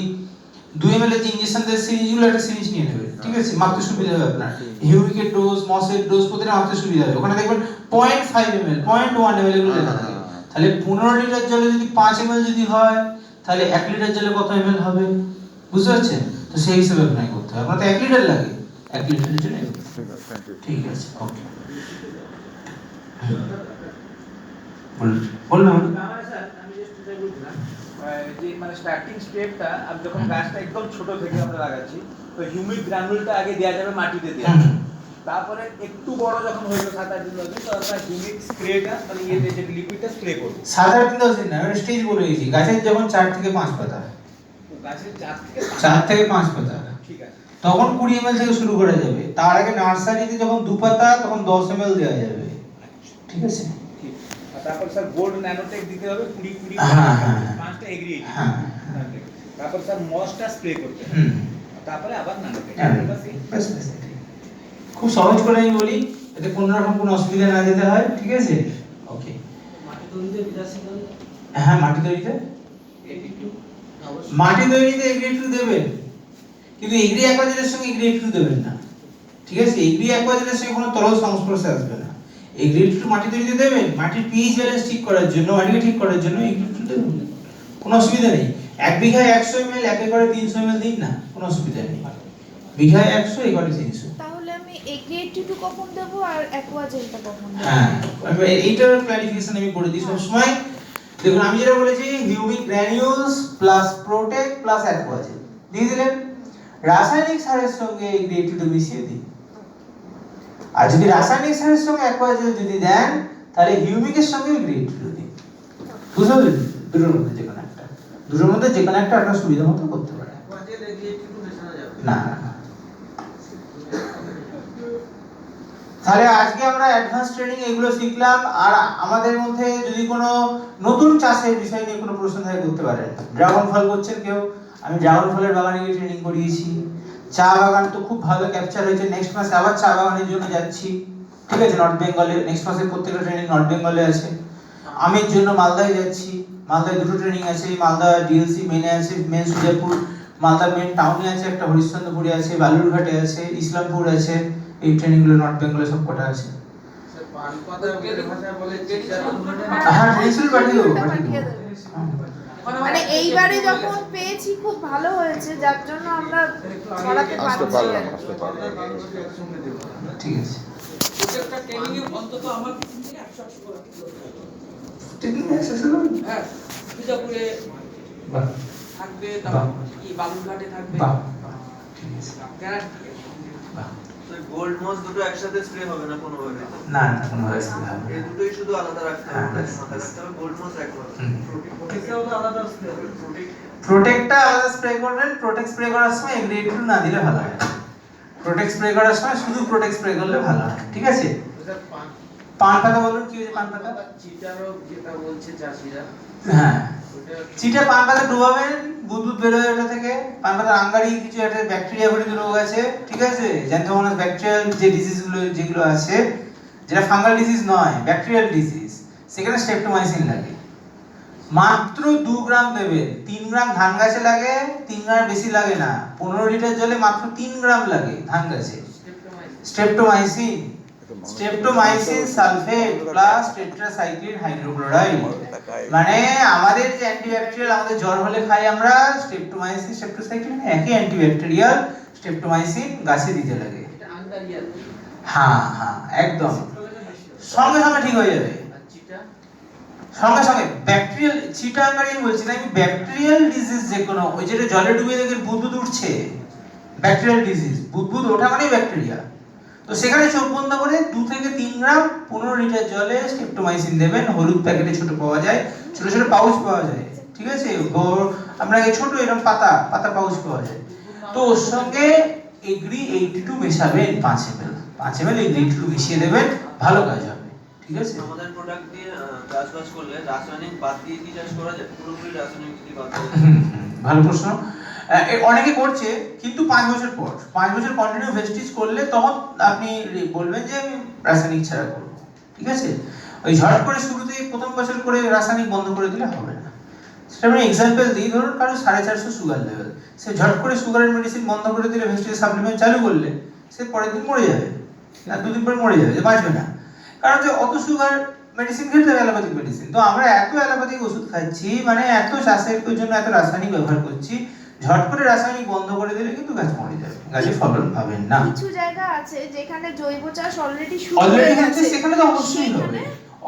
2 ml এর যে ইনজেকশন দেয় সিরিঞ্জগুলো, একটা সিরিঞ্জ নিয়ে নেবেন, ঠিক আছে? মাপতে সুবিধা হবে আপনার, হিউমিকের ডোজ, মসের ডোজ প্রতিটা মাপতে সুবিধা হবে। ওখানে দেখবেন 0.5 ml, 0.1 ml এগুলো লেখা থাকে, তাহলে 15 লিটার জলে যদি 5 ml যদি হয় তাহলে 1 লিটার জলে কত ml হবে বুঝতে পারছেন? তো সেই হিসেবে আপনাকে করতে হবে। আপনার তো 1 লিটার লাগে, 1 লিটারের জন্য ঠিক আছে, থ্যাংক ইউ। ঠিক আছে, ওকে। বলুন। স্যার আমি জাস্ট এটা বলছিলাম যে মানে স্টার্টিং স্টেপটা আমি যখন গাছটা একদম ছোট থেকে আমরা লাগাচ্ছি তো হিউমিক গ্রানুলটা আগে দেওয়া যাবে মাটিতে দেওয়া তারপরে একটু বড় যখন হয়ে গেল 7-8 দিন হয়ে তখন আমরা হিউমিক স্প্রেটা মানে ইয়েতে যে লিকুইডটা স্প্রে করব। 7-8 দিন 10 দিন না, আমি স্টেজ বলে দিয়েছি। গাছের যখন 4 থেকে 5 পাতা, গাছের 4 থেকে 5 পাতা, ঠিক আছে তখন 20 ml থেকে শুরু করা যাবে। তার আগে নার্সারিতে যখন 2 পাতা তখন 10 ml দেওয়া যাবে, ঠিক আছে? ঠিক। আর তারপর স্যার গোল্ড ন্যানোটেক দিতে হবে 20 হ্যাঁ, হ্যাঁ, 5টা এগ্রি হ্যাঁ। তারপর স্যার মসটা স্প্রে করতে হবে হুম, তারপরে আবার ন্যানোটেক হ্যাঁ, ব্যাস, ব্যাস, ঠিক। খুব সহজ করে আমি বলি, এতে কোনো রকম কোনো অসুবিধা না যেতে হয়, ঠিক আছে? ওকে। মাটি তৈরিতে বিরাশি করলে হ্যাঁ, মাটি তৈরিতে এগ্রি 2 দেবেন, কিন্তু এগ্রি অ্যাকোয়াজেলের সঙ্গে এগ্রি 2 দেবেন না, ঠিক আছে? এগ্রি অ্যাকোয়াজেলের সঙ্গে কোনো তরল সংস্পর্শে আসবে না। এগ্রি 2 মাটি তৈরিতে দেবেন, মাটির পিএইচ ব্যালেন্স ঠিক করার জন্য, মাটিকে ঠিক করার জন্য এগ্রি 2 দেবেন, কোনো অসুবিধা নেই। 1 বিঘায় 100 ml, 1 একরে 300 ml দিন না, কোনো অসুবিধা নেই। বিঘায় 100, একরে 300। তাহলে আমি এগ্রি 2 কখন দেবো আর অ্যাকোয়াজেলটা কখন দেবো? হ্যাঁ, আমি এইটার ক্লারিফিকেশন আমি করে দিই সব সময়। দেখুন, আমি যেটা বলেছি humic granules plus Protek plus Aquagel দিয়ে দিলেন। রাসায়নিক সারের সঙ্গে এগ্রি 2 মিশিয়ে দিন। আর যদি রাসায়নিক সারের সঙ্গে অ্যাকোয়াজেল যদি দেন তাহলে হিউমিকের সঙ্গে এগ্রি 2 দিন। বুঝতে পারলেন? দুটোর মধ্যে যে কোনো একটা, দুটোর মধ্যে যে কোনো একটা আপনার সুবিধা মতো করতে পারেন। অ্যাকোয়াজেল এগ্রি একটু মেশানো যাবে না না না। তাহলে আজকে আমরা অ্যাডভান্স ট্রেনিং এগুলো শিখলাম। আর আমাদের মধ্যে যদি কোনো নতুন চাষের বিষয় নিয়ে কোনো প্রশ্ন থাকে করতে পারেন। ড্রাগন ফল করছেন কেউ, আমি ড্রাগন ফলের বাগানে গিয়ে ট্রেনিং করিয়েছি। চা বাগান তো খুব ভালো ক্যাপচার হয়েছে, নেক্সট মাসে আবার চা বাগানের জন্য যাচ্ছি, ঠিক আছে? নর্থ বেঙ্গলে নেক্সট মাসে প্রত্যেকটা ট্রেনিং নর্থ বেঙ্গলে আছে। আমের জন্য মালদায় যাচ্ছি, মালদায় দুটো ট্রেনিং আছে, মালদা ডিএলসি মেনে আছে, মেন সুজাপুর, মালদা মেন টাউনে আছে একটা, হরিশ্চন্দ্রপুরে আছে, বালুরঘাটে আছে, ইসলামপুর আছে। এই ট্রেনিংগুলো নর্থ বেঙ্গলে সব কটা আছে। স্যার পান পাতা ওদের ভাষায় বলে চিকিৎসা হ্যাঁ, ট্রেনিং পাঠিয়ে দেবো, পাঠিয়ে পাঠিয়ে দেবো। দেবো। মানে এইবারে যখন পেয়েছি খুব ভালো হয়েছে, যার জন্য আমরা ছড়াতে আসতে পারছি পারলাম, আর কি। আসতে পারলাম। ঠিক আছে। প্রত্যেকটা ট্রেনিং এ অন্তত আমার থেকে 100 করে ট্রেনিং আছে স্যার? হ্যাঁ বিজাপুরে বাহ, থাকবে, তারপর কি বালুরঘাটে থাকবে, বাহ, ঠিক আছে, গ্যারান্টি বাহ। গোল্ড মস দুটো একসাথে স্প্রে হবে না কোনো ভাবে। না না, কোনো অসুবিধা হবে এই না। দুটোই শুধু আলাদা রাখতে হবে, হ্যাঁ, মাথায় রাখতে হবে। গোল্ড মস একভাবে। হুম। প্রত্যেকটাও তো আলাদা স্প্রে হবে। প্রোটেক্টটা আলাদা স্প্রে করবেন। প্রোটেক্ট স্প্রে করার সময় এগ্রি 2 না দিলে ভালো হয়। প্রোটেক্ট স্প্রে করার সময় শুধু প্রোটেক্ট স্প্রে করলে ভালো হয়, ঠিক আছে? স্যার পান পান পাতা বলুন, কি হয়েছে পান পাতা? চিটারও যেটা বলছে চাষিরা হ্যাঁ, ওটা চিটে পান পাতা ডুবাবেন, বুদবুদ বেরোয় ওটা থেকে। পান পাতার আঙ্গারি কিছু একটা ব্যাকটেরিয়া ঘটিত রোগ আছে, ঠিক আছে? জ্যান্থোমোনাস ব্যাকটেরিয়াল যে ডিজিজগুলো যেগুলো আছে, যেটা ফাঙ্গাল ডিজিজ নয়, ব্যাকটেরিয়াল ডিজিজ, সেখানে স্ট্রেপ্টোমাইসিন লাগে। মাত্র 2 গ্রাম দেবেন। 3 গ্রাম ধান গাছে লাগে, 3 গ্রাম বেশি লাগে না। 15 লিটার জলে মাত্র 3 গ্রাম লাগে ধান গাছে। Streptomycin, streptomycin sulphate plus tetracycline hydrochloride. মানে আমাদের যে অ্যান্টিব্যাকটেরিয়াল, আমাদের জ্বর হলে খাই আমরা স্ট্রেপ্টোমাইসিন, স্ট্রেপ্টোসাইক্লিন, একই অ্যান্টিব্যাকটেরিয়াল স্ট্রেপ্টোমাইসিন গাছে দিতে লাগে। এটা আন্ডারিয়াল হ্যাঁ হ্যাঁ, একদম সঙ্গে সঙ্গে ঠিক হয়ে যাবে। আর চিটা সঙ্গে সঙ্গে ব্যাকটেরিয়াল, চিটাঙ্গারি বলছি না আমি, ব্যাকটেরিয়াল ডিজিজ যে কোনো, ওই যেটা জলে ডুবে দেখে বুদবুদ উঠছে, ব্যাকটেরিয়াল ডিজিজ, বুদবুদ ওঠা মানেই ব্যাকটেরিয়া। তো সেখানে চোখ বন্ধ করে 2 থেকে 3 গ্রাম 15 লিটার জলে স্ট্রেপ্টোমাইসিন দেবেন। হলুদ প্যাকেটে ছোট পাওয়া যায়, ছোট ছোট পাউচ পাওয়া যায়, ঠিক আছে? আমরা এই ছোট এরকম পাতা পাতা পাউচ পাওয়া যায়। তো ওর সঙ্গে এগ্রি 82 মেশাবেন 5 ml, 5 ml এগ্রি 82 মিশিয়ে দেবেন, ভালো কাজ হবে, ঠিক আছে? আমাদের প্রোডাক্ট দিয়ে চাষবাস করলে রাসায়নিক বাদ দিয়ে কি চাষ করা যায়? পুরোপুরি রাসায়নিক যদি বাদ দিয়ে ভালো প্রশ্ন। অনেকে করছে, কিন্তু 5 বছর পর, 5 বছর কন্টিনিউ ভেস্টিজ করলে তখন আপনি বলবেন যে আমি রাসায়নিক ছাড়া করব, ঠিক আছে? ওই ঝট করে শুরুতেই প্রথম বছর করে রাসায়নিক বন্ধ করে দিলে হবে না। সেটা আমি এক্সাম্পল দিই, ধরুন কারো 450 সুগার লেভেল, সে ঝট করে সুগারের মেডিসিন বন্ধ করে দিলে, ভেস্টিজ সাপ্লিমেন্ট চালু করলে, সে পরের দিন মরে যাবে, না 2 দিন পরে মরে যাবে, যে বাঁচবে না। কারণ যে অত সুগার মেডিসিন খেতে হবে, অ্যালোপ্যাথিক মেডিসিন। তো আমরা এত অ্যালোপ্যাথিক ওষুধ খাচ্ছি, মানে এত চাষের জন্য এত রাসায়নিক ব্যবহার করছি, ঝট করে রাসায়নিক বন্ধ করে দিলে কিন্তু গাছ মরে যাবে, গাছে ফলন পাবেন না। কিছু জায়গা আছে যেখানে জৈব চাষ অলরেডি শুরু অলরেডি হয়ে হচ্ছে, গেছে, সেখানে তো অবশ্যই হবে,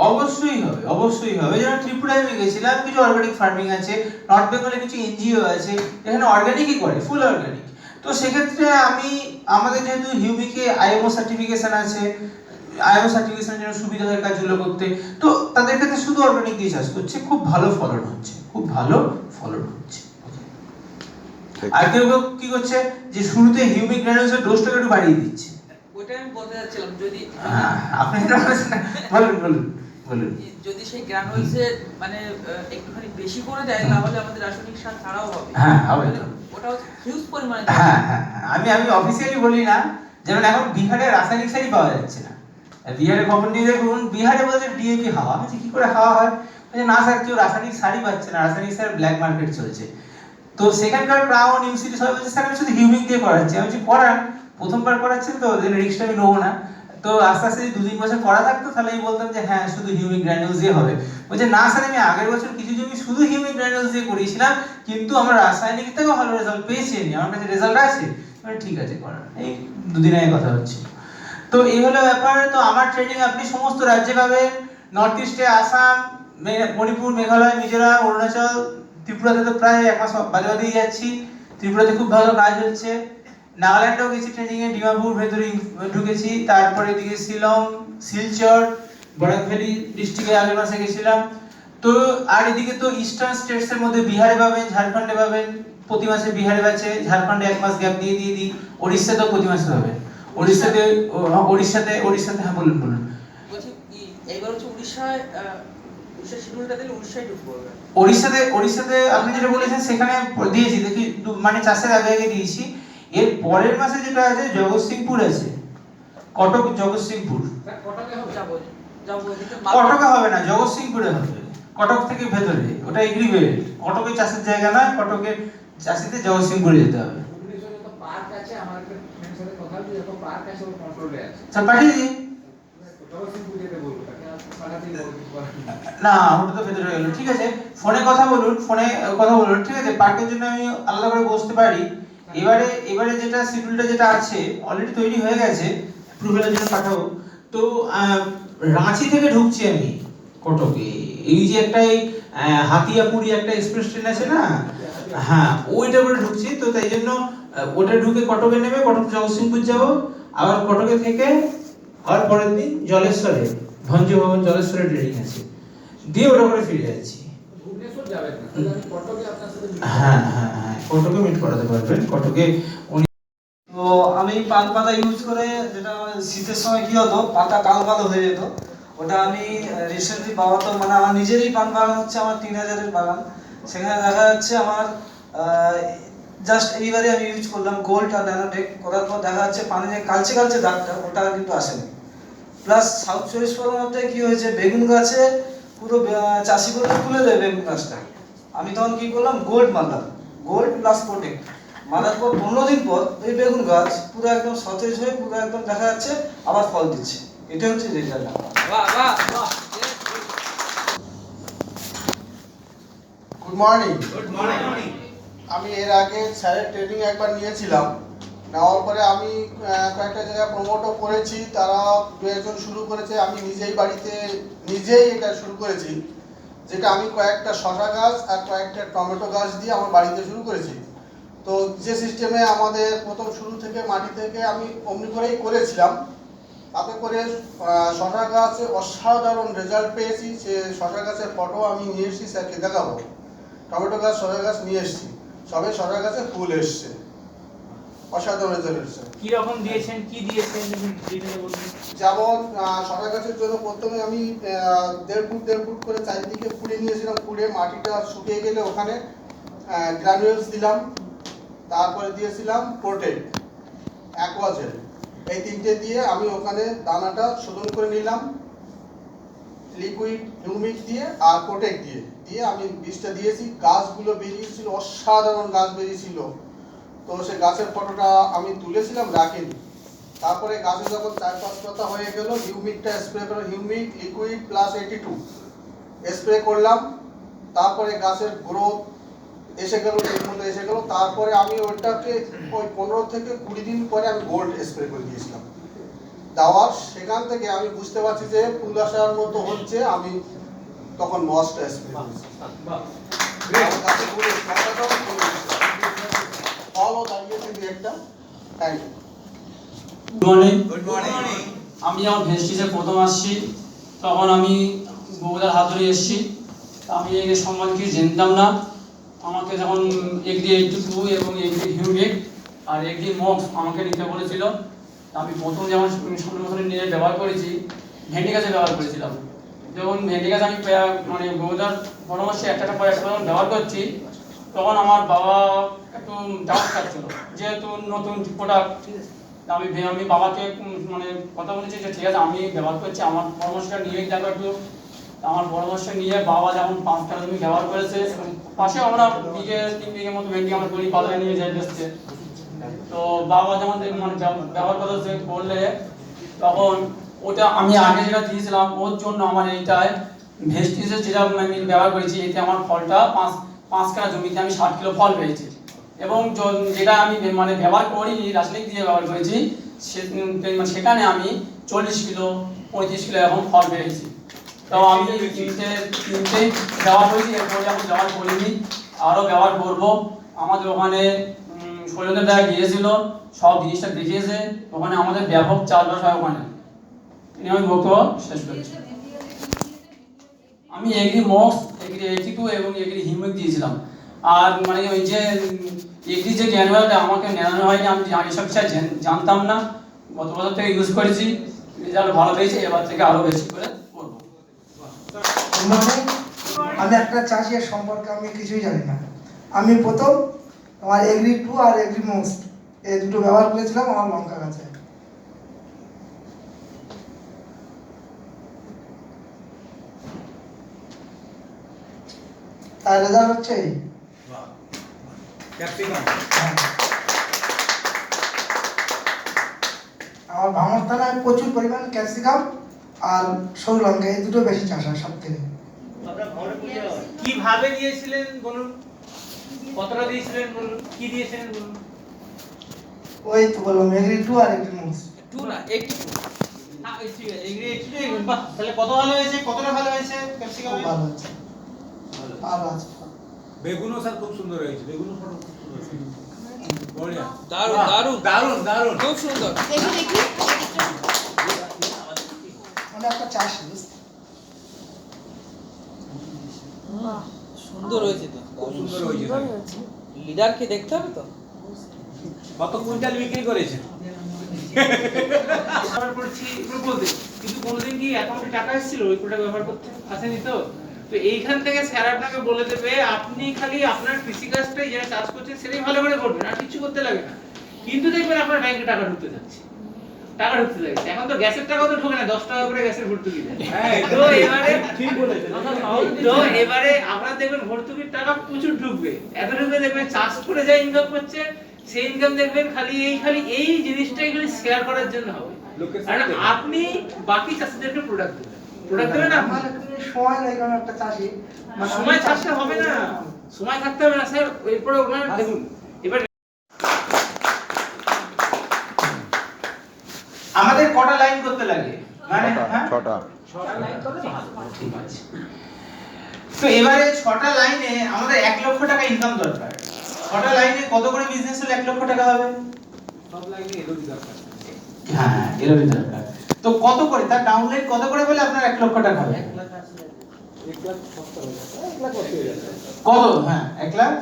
অবশ্যই হবে, অবশ্যই হবে। যেমন ত্রিপুরায় আমি গেছিলাম, কিছু অর্গানিক ফার্মিং আছে, নর্থ বেঙ্গলে কিছু এনজিও আছে এখানে অর্গানিকই করে, ফুল অর্গানিক। তো সেক্ষেত্রে আমাদের যেহেতু হিউমিকে আইএমও সার্টিফিকেশন আছে, আইএমও সার্টিফিকেশনের জন্য সুবিধা হয় কাজগুলো করতে, তো তাদের ক্ষেত্রে শুধু অর্গানিক দিয়ে চাষ করছে, খুব ভালো ফলন হচ্ছে, খুব ভালো ফলন হচ্ছে। আর কেউ কেউ কি করছে যে শুরুতে হিউমিক গ্রানুলসের ডোজটাকে একটু বাড়িয়ে দিচ্ছে। ওইটা আমি বলতে যাচ্ছিলাম, যদি আপনি এটা বলুন বলুন বলুন। যদি সেই গ্রানুলসে মানে একটুখানি বেশি করে দেয় তাহলে আমাদের রাসায়নিক সার ছাড়াও হবে। হ্যাঁ হবে তো। ওটা হচ্ছে হিউজ পরিমাণে। হ্যাঁ হ্যাঁ, আমি অফিসিয়ালি বলি না, যেমন এখন বিহারে রাসায়নিক সারই পাওয়া যাচ্ছে না। বিহারে খবর নিয়ে দেখুন, বিহারে বলছে ডিএপি হাওয়া হচ্ছে, কি করে হাওয়া হয়? বলছে না স্যার, কেউ রাসায়নিক সারই পাচ্ছে না, রাসায়নিক সার ব্ল্যাক মার্কেট চলছে। তো সেখানকার ক্রাউন ইউনিভার্সিটি সবাই বলছে স্যার আমি শুধু হিউমিক দিয়ে করাচ্ছি। আমি বলছি করান, প্রথমবার করাচ্ছেন তো রিস্কটা আমি নেবো না। তো আস্তে আস্তে যদি 2-3 বছর করা থাকতো তাহলে আমি বলতাম যে হ্যাঁ শুধু হিউমিক গ্রানুলস দিয়ে হবে। বলছে না স্যার, আমি আগের বছর কিছু জমি শুধু হিউমিক গ্রানুলস দিয়ে করিয়েছিলাম, কিন্তু আমরা রাসায়নিক থেকেও ভালো রেজাল্ট পেয়েছি, আমার কাছে রেজাল্ট আছে। ঠিক আছে করান, এই 2 দিন আগে কথা হচ্ছে। তো এই হলো ব্যাপার। তো আমার ট্রেনিং আপনি সমস্ত রাজ্যে পাবেন, নর্থ ইস্টে আসাম, মণিপুর, মেঘালয়, মিজোরাম, অরুণাচল, ত্রিপুরাতে তো প্রায় 1 মাস বাদে বাদেই যাচ্ছি, ত্রিপুরাতে খুব ভালো কাজ হচ্ছে। নাগাল্যান্ডেও গেছি ট্রেনিং এ, ডিমাপুর ভেতরে ঢুকেছি, তারপরে এদিকে শিলং, শিলচর, বরাক ভ্যালি ডিস্ট্রিক্টে আগের মাসে গেছিলাম। তো আর এদিকে তো ইস্টার্ন স্টেটস এর মধ্যে বিহারে পাবেন, ঝাড়খণ্ডে পাবেন, প্রতি মাসে বিহারে আছে, ঝাড়খণ্ডে 1 মাস গ্যাপ দিয়ে দিই, ওড়িশাতেও প্রতি মাসে পাবেন। ওড়িশাতে হ্যাঁ বলুন বলুন। বলছি এইবার হচ্ছে উড়িষ্যায় শিডিউলটা দিলে উড়িষ্যায় ঢুকবো। ওড়িশাতে আপনি যেটা বলেছেন সেখানে দিয়েছি, দেখি মানে চাষের আগে আগে দিয়েছি। এর পরের মাসে যেটা আছে জগৎসিংপুর আছে, কটক জগৎসিংপুর। কটকে হবে না, জগৎসিংপুরে হবে, কটক থেকে ভেতরে, ওটা এগ্রিবেট। কটকে চাষের জায়গা না, কটকে চাষিতে জগৎসিংপুরে যেতে হবে। পার্ক আছে, আমার একটা ফ্রেন্ডের সাথে কথা হচ্ছে, যত পার্ক আছে ওর কন্ট্রোলে আছে। স্যার পাঠিয়ে দিই। জগৎসিংপুর যেতে বলবো তাকে, পাঠাতেই বলবো। না ওটা তো ভেতরে হয়ে গেল, ঠিক আছে ফোনে কথা বলুন, ঠিক আছে। পার্কের জন্য আমি আলাদা করে বসতে পারি। এবারে যেটা শিডিউলটা যেটা আছে অলরেডি তৈরি হয়ে গেছে, অ্যাপ্রুভালের জন্য পাঠাবো। তো রাঁচি থেকে ঢুকছি আমি কটকে, এই যে একটা হাতিয়াপুরি একটা এক্সপ্রেস ট্রেন আছে না, হ্যাঁ ওইটা করে ঢুকছি। তো তাই জন্য ওটা ঢুকে কটকে নেমে কটক জগৎসিংপুর যাব, আবার কটকে থেকে আর পরের দিন জলেশ্বরে, ভঞ্জ ভবন জলেশ্বরে ট্রেনিং আছে, দিয়ে ওটা করে ফিরে যাচ্ছি। ভুবনেশ্বর যাবেন না, আমি কটকে আপনার সাথে হ্যাঁ হ্যাঁ হ্যাঁ, কটকে মিট করাতে পারবেন, কটকে উনি। তো আমি পান পাতা ইউজ করে, যেটা শীতের সময় কি হতো পাতা কালো কালো হয়ে যেত, ওটা আমি রিসেন্টলি পাওয়া, তো মানে আমার নিজেরই পান বাগান হচ্ছে, আমার 3000-এর বাগান। সেখানে দেখা যাচ্ছে আমার জাস্ট এইবারে আমি ইউজ করলাম গোল্ড আর ন্যানোটেক, করার পর দেখা যাচ্ছে পানে যে কালচে কালচে দাগটা ওটা কিন্তু আসেনি। প্লাস সাউথ 24 পরগনাতে কি হয়েছে, বেগুন গাছে পুরো চাষি বলতে তুলে দেয় বেগুন গাছটা। আমি তখন কি করলাম, গোল্ড মারলাম, গোল্ড প্লাস প্রোটেক্ট মারার পর 15 দিন পর এই বেগুন গাছ পুরো একদম সতেজ হয়ে পুরো একদম দেখা যাচ্ছে আবার ফল দিচ্ছে। এটা হচ্ছে রেজাল্ট। বাহ বাহ বাহ। Good morning. Good morning. আমি এর আগে স্যারের ট্রেনিং একবার নিয়েছিলাম, নেওয়ার পরে আমি কয়েকটা জায়গায় প্রমোটও করেছি, তারা 2-1 শুরু করেছে, আমি নিজেই এটা শুরু করেছি, যেটা আমি কয়েকটা শসা গাছ আর কয়েকটা টমেটো গাছ দিয়ে আমার বাড়িতে শুরু করেছি। তো যে সিস্টেমে আমাদের প্রথম শুরু থেকে মাটি থেকে আমি অমনি করেই করেছিলাম, তাতে করে শসা গাছে অসাধারণ রেজাল্ট পেয়েছি। সে শসা গাছের ফটো আমি নিয়ে এসেছি, স্যারকে দেখাবো। টমেটো গাছ, শসা গাছ নিয়ে এসেছি, সবে শসা গাছে ফুল এসছে, অসাধারণ রেজাল্ট এসছে। কি রকম দিয়েছেন, কি দিয়েছেন ডিটেইলে বলুন। যেমন শসা গাছের জন্য প্রথমে আমি 1.5 ফুট করে চারিদিকে খুঁড়ে নিয়েছিলাম, খুঁড়ে মাটিটা শুকিয়ে গেলে ওখানে গ্রানুয়েলস দিলাম, তারপরে দিয়েছিলাম প্রোটেক্ট, অ্যাকোয়াজেল, এই 3টে দিয়ে আমি ওখানে দানাটা শোধন করে নিলাম, লিকুইড হিউমিক দিয়ে আর প্রোটেক্ট দিয়ে আমি বীজটা দিয়েছি। গাছগুলো বেরিয়েছিল, অসাধারণ গাছ বেরিয়েছিল। তো সে গাছের ফটোটা আমি তুলেছিলাম, রাখিনি, তারপরে গাছে যখন 4-5 পাতা হয়ে গেল, হিউমিকটা স্প্রে করে, হিউমিক লিকুইড প্লাস 82 স্প্রে করলাম। তারপরে গাছের গ্রোথ এসে গেল, ঠিক মতো এসে গেল। তারপরে আমি ওইটাকে ওই 15 থেকে 20 দিন পরে আমি গোল্ড স্প্রে করে দিয়েছিলাম। দেওয়ার সেখান থেকে আমি বুঝতে পারছি যে ফুল আসার মতো হচ্ছে, আমি তখন মস্ট স্প্রে করেছি। গাছে ফুল পাতাটাও ফুল এসেছে। ফলও দাঁড়িয়েছে দু একটা। Thank you. Good morning. আমি যখন ভেস্টিজে প্রথম আসছি তখন আমি বগুড়ার হাত ধরে এসেছি। আমি এই সম্বন্ধে কিছু জানতাম না। আমাকে যখন এগ্রি 82 এবং এগ্রি হিউমিক আর এগ্রি মক্স আমাকে নিতে বলেছিল, আমি প্রথম যেমন সামনে নিয়ে ব্যবহার করেছি, ভেন্ডি গাছে ব্যবহার করেছিলাম। যখন ভেন্ডি গাছ আমি মানে বগুড়ার পরামর্শে একটা পর একটা যখন ব্যবহার করছি, তখন আমার বাবা একটু ডাউট থাকছিল, যেহেতু নতুন প্রোডাক্ট। আমি বাবাকে মানে কথা বলেছি যে ঠিক আছে আমি ব্যবহার করছি, আমার পরামর্শটা নিয়ে দেখো একটু। আমার পরামর্শ নিয়ে বাবা যখন 5 কাঠা জমি ব্যবহার করেছে, পাশে আমরা 3 বিঘে মতো ভেন্ডি আমরা করি, পাল্লায় নিয়ে যাই বেচতে। তো বাবা যেমন মানে ব্যবহার করেছে করলে, তখন ওটা আমি আগে যেটা দিয়েছিলাম ওর জন্য আমার এইটায় ভেস্টিজের যেটা আমি ব্যবহার করেছি, এতে আমার ফলটা 5 কাঠা জমিতে আমি 60 কিলো ফল পেয়েছি। এবং যেটা আমি মানে ব্যবহার করিনি, রাসায়নিক দিয়ে ব্যবহার করেছি, সেখানে আমি 40 কিলো 35 কিলো এখন ফল পেয়েছি। তো আমি তিনটে ব্যবহার করেছি, এরপরে আমি ব্যবহার করিনি, আরও ব্যবহার করবো। আমাদের ওখানে শৈলেন্দ্র দা গিয়েছিল, সব জিনিসটা দেখিয়েছে, ওখানে আমাদের ব্যাপক চাষবাস হয় ওখানে। আমি বক্তব্য শেষ করছি। আমি এগ্রি মক্স, এগ্রি 82 এবং এগ্রি হিউমিক দিয়েছিলাম। আর মানে ওই যে এগ্রি যে গ্যানুয়ালটা আমাকে নেওয়ানো হয়নি, আমি আগে সব কিছু জানতাম না। গত বছর থেকে ইউজ করেছি, রেজাল্ট ভালো পেয়েছি, এবার থেকে আরও বেশি করে করবো। আমি একটা চাষির সম্পর্কে আমি কিছুই জানি না। আমি প্রথম আমার এগ্রি 2 আর এগ্রি মোস্ট এই দুটো ব্যবহার করেছিলাম আমার লঙ্কা গাছে। তার রেজাল্ট হচ্ছে এই। আমার ভাঙর থানায় প্রচুর পরিমাণ ক্যাপসিকাম আর সরু লঙ্কা এই দুটো বেশি চাষ হয় সব থেকে। কিভাবে দিয়েছিলেন বলুন, কতটা দিয়েছিলেন বলুন, কি দিয়েছিলেন বলুন? ওই তো বললাম এগ্রি 2 আর এগ্রি মোস্ট। 2 না 82। হ্যাঁ এগ্রি 82। বাহ, তাহলে কত ভালো হয়েছে, কতটা ভালো হয়েছে ক্যাপসিকাম? ভালো হয়েছে, ভালো আছে। বেগুনও স্যার খুব সুন্দর হয়েছে, বেগুনও ফটো খুব সুন্দর হয়েছে। বড়িয়া, দারুণ দারুণ দারুণ দারুণ, খুব সুন্দর। দেখি দেখি মানে একটা চাষি বাহ, সুন্দর হয়েছে তো, খুব সুন্দর হয়েছে। সুন্দর হয়েছে। লিডারকে দেখতে হবে তো। কত কুইন্টাল বিক্রি করেছে? ব্যবহার করছি বলতে, কিন্তু কোনোদিন কি অ্যাকাউন্টে টাকা এসেছিল ওই প্রোডাক্ট ব্যবহার করতে? আসেনি তো। তো এইখান থেকে স্যার আপনাকে বলে দেবে, আপনি খালি আপনার কৃষিকাজটাই যেটা চাষ করছেন সেটাই ভালো করে করবেন, আর কিছু করতে লাগে না। কিন্তু দেখবেন আপনার ব্যাংকে টাকা ঢুকতে যাচ্ছে, টাকা ঢুকতে যাচ্ছে। এখন তো গ্যাসের টাকাও তো ঢোকে না, 10 টাকা করে গ্যাসের ভর্তুকি দেয়। তো এবারে ঠিক বলেছেন, তো এবারে আপনারা দেখবেন ভর্তুকির টাকা প্রচুর ঢুকবে, এত ঢুকবে দেখবেন চাষ করে যা ইনকাম করছে সেই ইনকাম দেখবেন খালি এই জিনিসটাই খালি শেয়ার করার জন্য হবে। আর আপনি বাকি চাষিদেরকে প্রোডাক্ট দেবেন না। আমার সময় নেই, কারণ একটা চাষি সময় থাকতে হবে না, সময় থাকতে হবে না স্যার। এরপরে ওনার দেখুন, এবার আমাদের কটা লাইন করতে লাগে? মানে হ্যাঁ 6টা। ঠিক আছে। তো এবারে 6টা লাইনে আমাদের 1 লক্ষ টাকা ইনকাম দরকার। 6টা লাইনে কত করে বিজনেস হলে 1 লক্ষ টাকা হবে? সব লাইনে এলোই দরকার। হ্যাঁ, এরকমই দরকার। তো কত করে, তার ডাউনলাইন কত করে বলে আপনার 1 লক্ষ টাকা হবে? 1 লাখ সস্তা হয়ে যাচ্ছে, 1 লাখ কত হয়ে যাচ্ছে? কত? হ্যাঁ 1 লাখ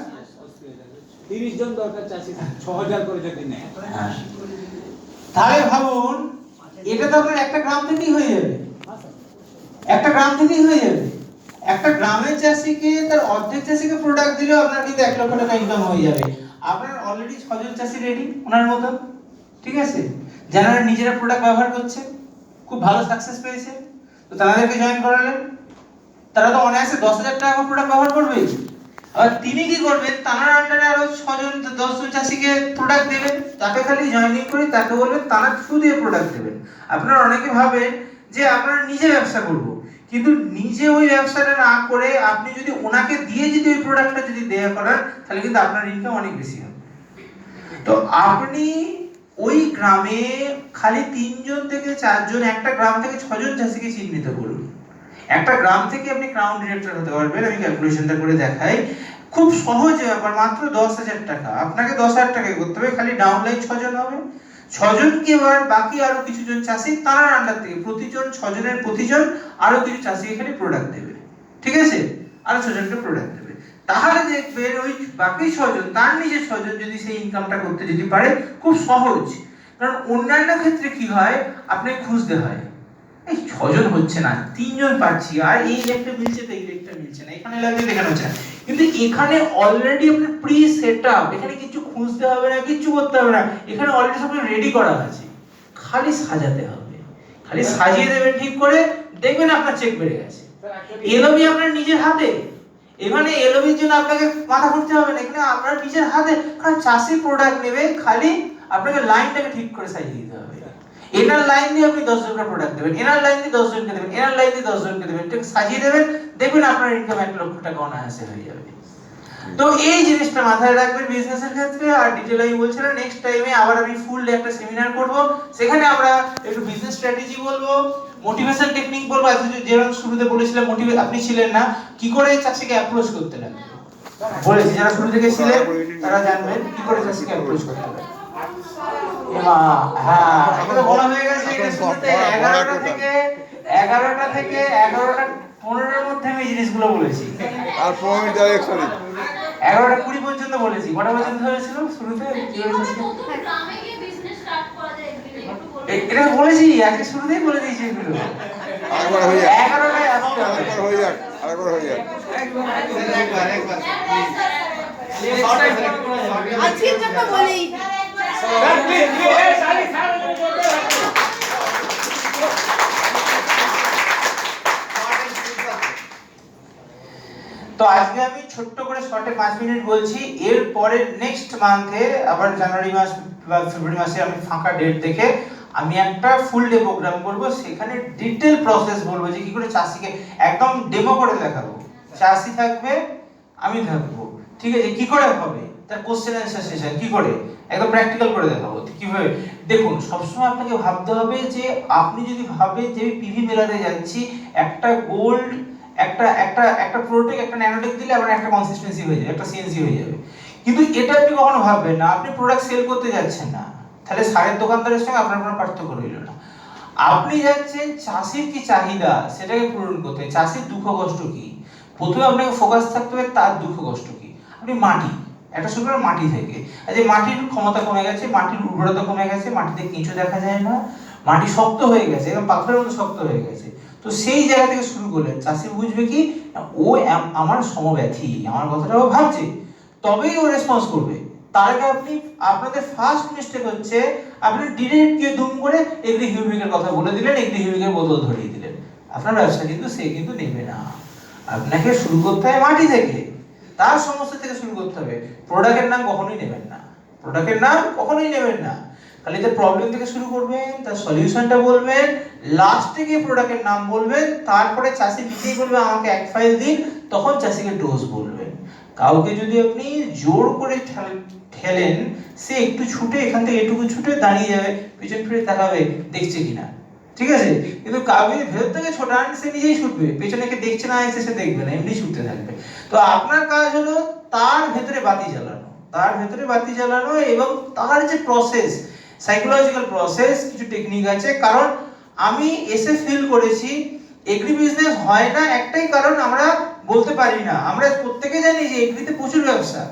30 জন দরকার চাষি, 6000 করে যদি নেয়। হ্যাঁ। তাহলে ভাবুন, এটা তো আপনার একটা গ্রাম থেকেই হয়ে যাবে, একটা গ্রাম থেকেই হয়ে যাবে। একটা গ্রামের চাষিকে তার অর্ধেক চাষিকে প্রোডাক্ট দিলেও আপনার কিন্তু 1 লক্ষ টাকা ইনকাম হয়ে যাবে। আপনার অলরেডি 6 জন চাষি রেডি ওনার মতো, ঠিক আছে, যারা নিজেরা প্রোডাক্ট ব্যবহার করছে, খুব ভালো সাকসেস পেয়েছে। তো তাদেরকে জয়েন করালেন, তারা তো অনায়াসে 10,000 টাকা প্রোডাক্ট ব্যবহার করবে। আর তিনি কি করবেন, তার আন্ডারে আরো 6 জন 10 জন চাষিকে প্রোডাক্ট দেবেন, তাকে খালি জয়েনিং করে তাকে বলবেন তারা থ্রু দিয়ে প্রোডাক্ট দেবেন। আপনারা অনেকে ভাবেন যে আপনারা নিজে ব্যবসা করব, কিন্তু নিজে ওই ব্যবসাটা না করে আপনি যদি ওনাকে দিয়ে যদি ওই প্রোডাক্টটা যদি দেয়া করান, তাহলে কিন্তু আপনার ইনকাম অনেক বেশি হবে। তো আপনি ওই গ্রামে খালি 3 জন থেকে 4 জন, একটা গ্রাম থেকে 6 জন চাষিকে চিহ্নিত করুন। একটা গ্রাম থেকে আপনি ক্রাউন ডিরেক্টর হতে পারবেন। আমি ক্যালকুলেশনটা করে দেখাই, খুব সহজ ব্যাপার, মাত্র 10,000 টাকা। আপনাকে 10,000 টাকায় করতে হবে, খালি ডাউনলাইন 6 জন হবে। 6 জনকে এবার বাকি আরো কিছু জন চাষি তার আন্ডার থেকে প্রতিজন 6 জনের প্রতিজন আরো কিছু চাষি এখানে প্রোডাক্ট দেবে, ঠিক আছে? আরো 6 জনকে প্রোডাক্ট দেবে। তাহলে দেখবেন ওই বাকি 6 জন, তার নিজের 6 জন যদি সেই ইনকামটা করতে যদি পারে, খুব সহজ। কারণ অন্যান্য ক্ষেত্রে কি হয়, আপনি খুঁজতে হয়, এই 6 জন হচ্ছে না, 3 জন পাচ্ছি, আর এই লেগটা মিলছে তো এই লেগটা মিলছে না, এখানে লাগবে এখানে হচ্ছে না। কিন্তু এখানে অলরেডি আপনার প্রি সেটআপ, এখানে কিছু খুঁজতে হবে না, কিছু করতে হবে না, এখানে অলরেডি সব রেডি করা আছে, খালি সাজাতে হবে। খালি সাজিয়ে দেবেন ঠিক করে, দেখবেন আপনার চেক বেড়ে গেছে। এলওবি আপনার নিজের হাতে, এখানে এলওবির জন্য আপনাকে মাথা ঘুরতে হবে না, এখানে আপনার নিজের হাতে। কারণ চাষি প্রোডাক্ট নেবে, খালি আপনাকে লাইনটাকে ঠিক করে সাজিয়ে দিতে হবে। এনার লাইন দিয়ে আপনি 10 জনকে প্রোডাক্ট দেবেন, এনার লাইন দিয়ে 10 জনকে দেবেন, এনার লাইন দিয়ে 10 জনকে দেবেন, ঠিক সাজিয়ে দেবেন, দেখবেন আপনার ইনকাম 1 লক্ষ টাকা অনায়াসে হয়ে যাবে। তো এই জিনিসটা মাথায় রাখবেন বিজনেসের ক্ষেত্রে। আর ডিটেইল আমি বলছিলাম, নেক্সট টাইমে আবার আমি ফুল একটা সেমিনার করব, সেখানে আমরা একটু বিজনেস স্ট্র্যাটেজি বলবো, মোটিভেশন টেকনিক বলবো। যেরকম শুরুতে বলেছিলাম মোটিভেট, আপনি ছিলেন না, কি করে চাষিকে অ্যাপ্রোচ করতে লাগবে বলেছি, যারা শুরু থেকে ছিলেন তারা জানবেন কি করে চাষিকে অ্যাপ্রোচ করতে হবে। হ্যাঁ, এটা তো বলা হয়ে গেছে, এটা শুরুতে 11টা থেকে 11:15 মধ্যে আমি জিনিসগুলো বলেছি, আর 15 মিনিট আগে সরি 11:20 পর্যন্ত বলেছি। কটা পর্যন্ত হয়েছিল শুরুতে? এটা বলেছি, আজকে শুরুতেই বলে দিয়েছি এগুলো। আরেকবার হয়ে যাক, 11টায় আসতে হবে। আরেকবার হয়ে যাক, আরেকবার হয়ে যাক। আজকের জন্য বলেই তো আজকে আমি ছোট্ট করে শর্টে 5 মিনিট বলছি। এর পরে নেক্সট মান্থে আবার জানুয়ারি মাস বা ফেব্রুয়ারি মাসে আমি ফাঁকা ডেট দেখে আমি একটা ফুল ডে প্রোগ্রাম করব, সেখানে ডিটেইল প্রসেস বলবো যে কি করে চাষিকে একদম ডেমো করে দেখাবো। চাষি থাকবে, আমি থাকবো, ঠিক আছে? কি করে হবে তার কোশ্চেন অ্যানসার সেশন, কি করে একদম প্র্যাকটিক্যাল করে দেখাবো কিভাবে। দেখুন, সবসময় আপনাকে ভাবতে হবে যে আপনি যদি ভাবেন যে আমি পিভি মেলাতে যাচ্ছি, একটা গোল্ড একটা একটা একটা প্রোটেক একটা ন্যানোটেক দিলে আপনার একটা কনসিস্টেন্সি হয়ে যাবে, একটা সিএনসি হয়ে যাবে। কিন্তু এটা আপনি কখনো ভাববেন না, আপনি প্রোডাক্ট সেল করতে যাচ্ছেন না, তাহলে সারের দোকানদারের সঙ্গে আপনার কোনো পার্থক্য রইল না। আপনি যাচ্ছেন চাষির কি চাহিদা সেটাকে পূরণ করতে, চাষির দুঃখ কষ্ট কি, প্রথমে আপনাকে ফোকাস থাকতে হবে তার দুঃখ কষ্ট কি। আপনি মাটি, একটা শুরু করেন মাটি থেকে, যে মাটির ক্ষমতা কমে গেছে, মাটির উর্বরতা কমে গেছে, মাটিতে কিছু দেখা যায় না, মাটি শক্ত হয়ে গেছে, এবং পাথরের মতো শক্ত হয়ে গেছে। তো সেই জায়গা থেকে শুরু করলেন, চাষি বুঝবে কি ও আমার সমব্যথী, আমার কথাটা ও ভাবছে, তবেই ও রেসপন্স করবে। তার আগে আপনি, আপনাদের ফার্স্ট মিস্টেক হচ্ছে আপনি ডিরেক্ট গিয়ে দুম করে এগ্রি হিউমিকের কথা বলে দিলেন, এগ্রি হিউমিকের বোতল ধরিয়ে দিলেন। আপনার ব্যবসা কিন্তু সে কিন্তু নেবে না। আপনাকে শুরু করতে হবে মাটি থেকে, তার সমস্যা থেকে শুরু করতে হবে। প্রোডাক্টের নাম কখনোই নেবেন না, প্রোডাক্টের নাম কখনোই নেবেন না, খালি তার প্রবলেম থেকে শুরু করবেন, তার সলিউশনটা বলবেন, লাস্টে গিয়ে প্রোডাক্টের নাম বলবেন, তারপরে চাষি নিজেই বলবে আমাকে 1 ফাইল দিন, তখন চাষিকে ডোজ বলবেন। কাউকে যদি আপনি জোর করে ঠেলেন, সে একটু ছুটে এখান থেকে এটুকু ছুটে দাঁড়িয়ে যাবে, পিছন ফিরে তাকাবে দেখছে কিনা, ঠিক আছে? কিন্তু কাউকে ভেতর থেকে ছোটান, সে নিজেই ছুটবে, পেছনে কে দেখছে না এসে সে দেখবে না, এমনি ছুটতে থাকবে। তো আপনার কাজ হলো তার ভেতরে বাতি জ্বালানো, তার ভেতরে বাতি জ্বালানো, এবং তার যে প্রসেস, সাইকোলজিক্যাল প্রসেস, কিছু টেকনিক আছে। কারণ আমি এসে ফিল করেছি এগ্রি বিজনেস হয় না একটাই কারণ, আমরা বলতে পারি না। আমরা প্রত্যেকে জানি যে এগ্রিতে প্রচুর ব্যবসা,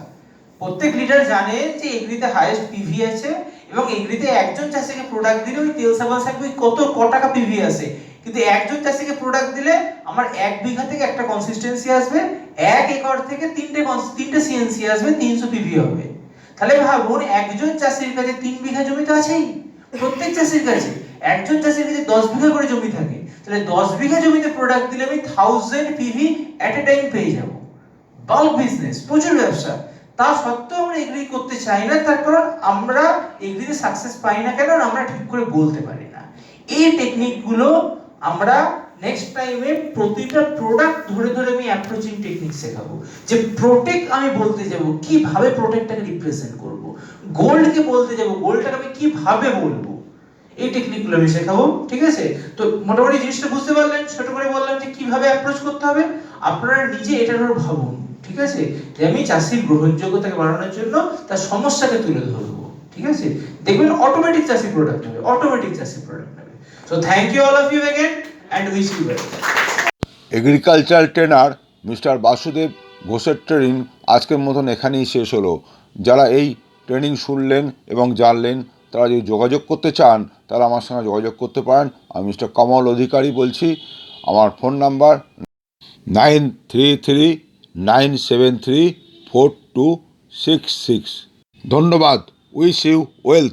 প্রত্যেক লিডার জানে যে এগ্রিতে হাইয়েস্ট পিভি আছে, এবং এগ্রিতে একজন চাষিকে প্রোডাক্ট দিলে ওই তেল সাবান শাক কত টাকা পিভি আসে। কিন্তু একজন চাষিকে প্রোডাক্ট দিলে আমার 1 বিঘা থেকে একটা কনসিস্টেন্সি আসবে, 1 একর থেকে 3টে সিএনসি আসবে, 300 পিভি হবে। তাহলে ভাবুন, একজন চাষির কাছে 3 বিঘা জমি তো আছেই, প্রত্যেক চাষির কাছে। একজন চাষির কাছে 10 বিঘা করে জমি থাকে, তাহলে 10 বিঘা জমিতে প্রোডাক্ট দিলে আমি 1000 পিভি এট এ টাইম পেয়ে যাব। বাল্ক বিজনেস, প্রচুর ব্যবসা, তা সত্ত্বেও আমরা এগ্রি করতে চাই না। তার কারণ আমরা এগ্রিতে সাকসেস পাই না, কেন আমরা ঠিক করে বলতে পারি না। এই টেকনিকগুলো আমরা নেক্সট টাইমে প্রতিটা প্রোডাক্ট ধরে ধরে আমি অ্যাপ্রোচিং টেকনিক শেখাবো। যে প্রোটেক্ট আমি বলতে যাব, কিভাবে প্রোটেক্টটাকে রিপ্রেজেন্ট করব, গোল্ডকে বলতে যাব, গোল্ডটাকে আমি কিভাবে বলবো, এই টেকনিকগুলো আমি শেখাবো। ঠিক আছে, তো মোটামুটি জিনিসটা বুঝতে পারলেন, ছোট করে বললাম যে কিভাবে অ্যাপ্রোচ করতে হবে। আপনারা নিজে এটার উপর ভাবুন, ঠিক আছে, যে আমি চাষির গ্রহণযোগ্যতাকে বাড়ানোর জন্য তার সমস্যাকে তুলে ধরবো। ঠিক আছে, দেখবেন অটোমেটিক চাষি প্রোডাক্ট নেবে, অটোমেটিক চাষি প্রোডাক্ট নেবে। So thank you all of you again and wish you well. Agriculture trainer mister Basudeb ঘোষের ট্রেনিং আজকের মতন এখানেই শেষ হলো। যারা এই ট্রেনিং শুনলেন এবং জানলেন, তারা যদি যোগাযোগ করতে চান তারা আমার সঙ্গে যোগাযোগ করতে পারেন। আমি মিস্টার কমল অধিকারী বলছি। আমার ফোন নাম্বার 9339734266। ধন্যবাদ। Wish you well.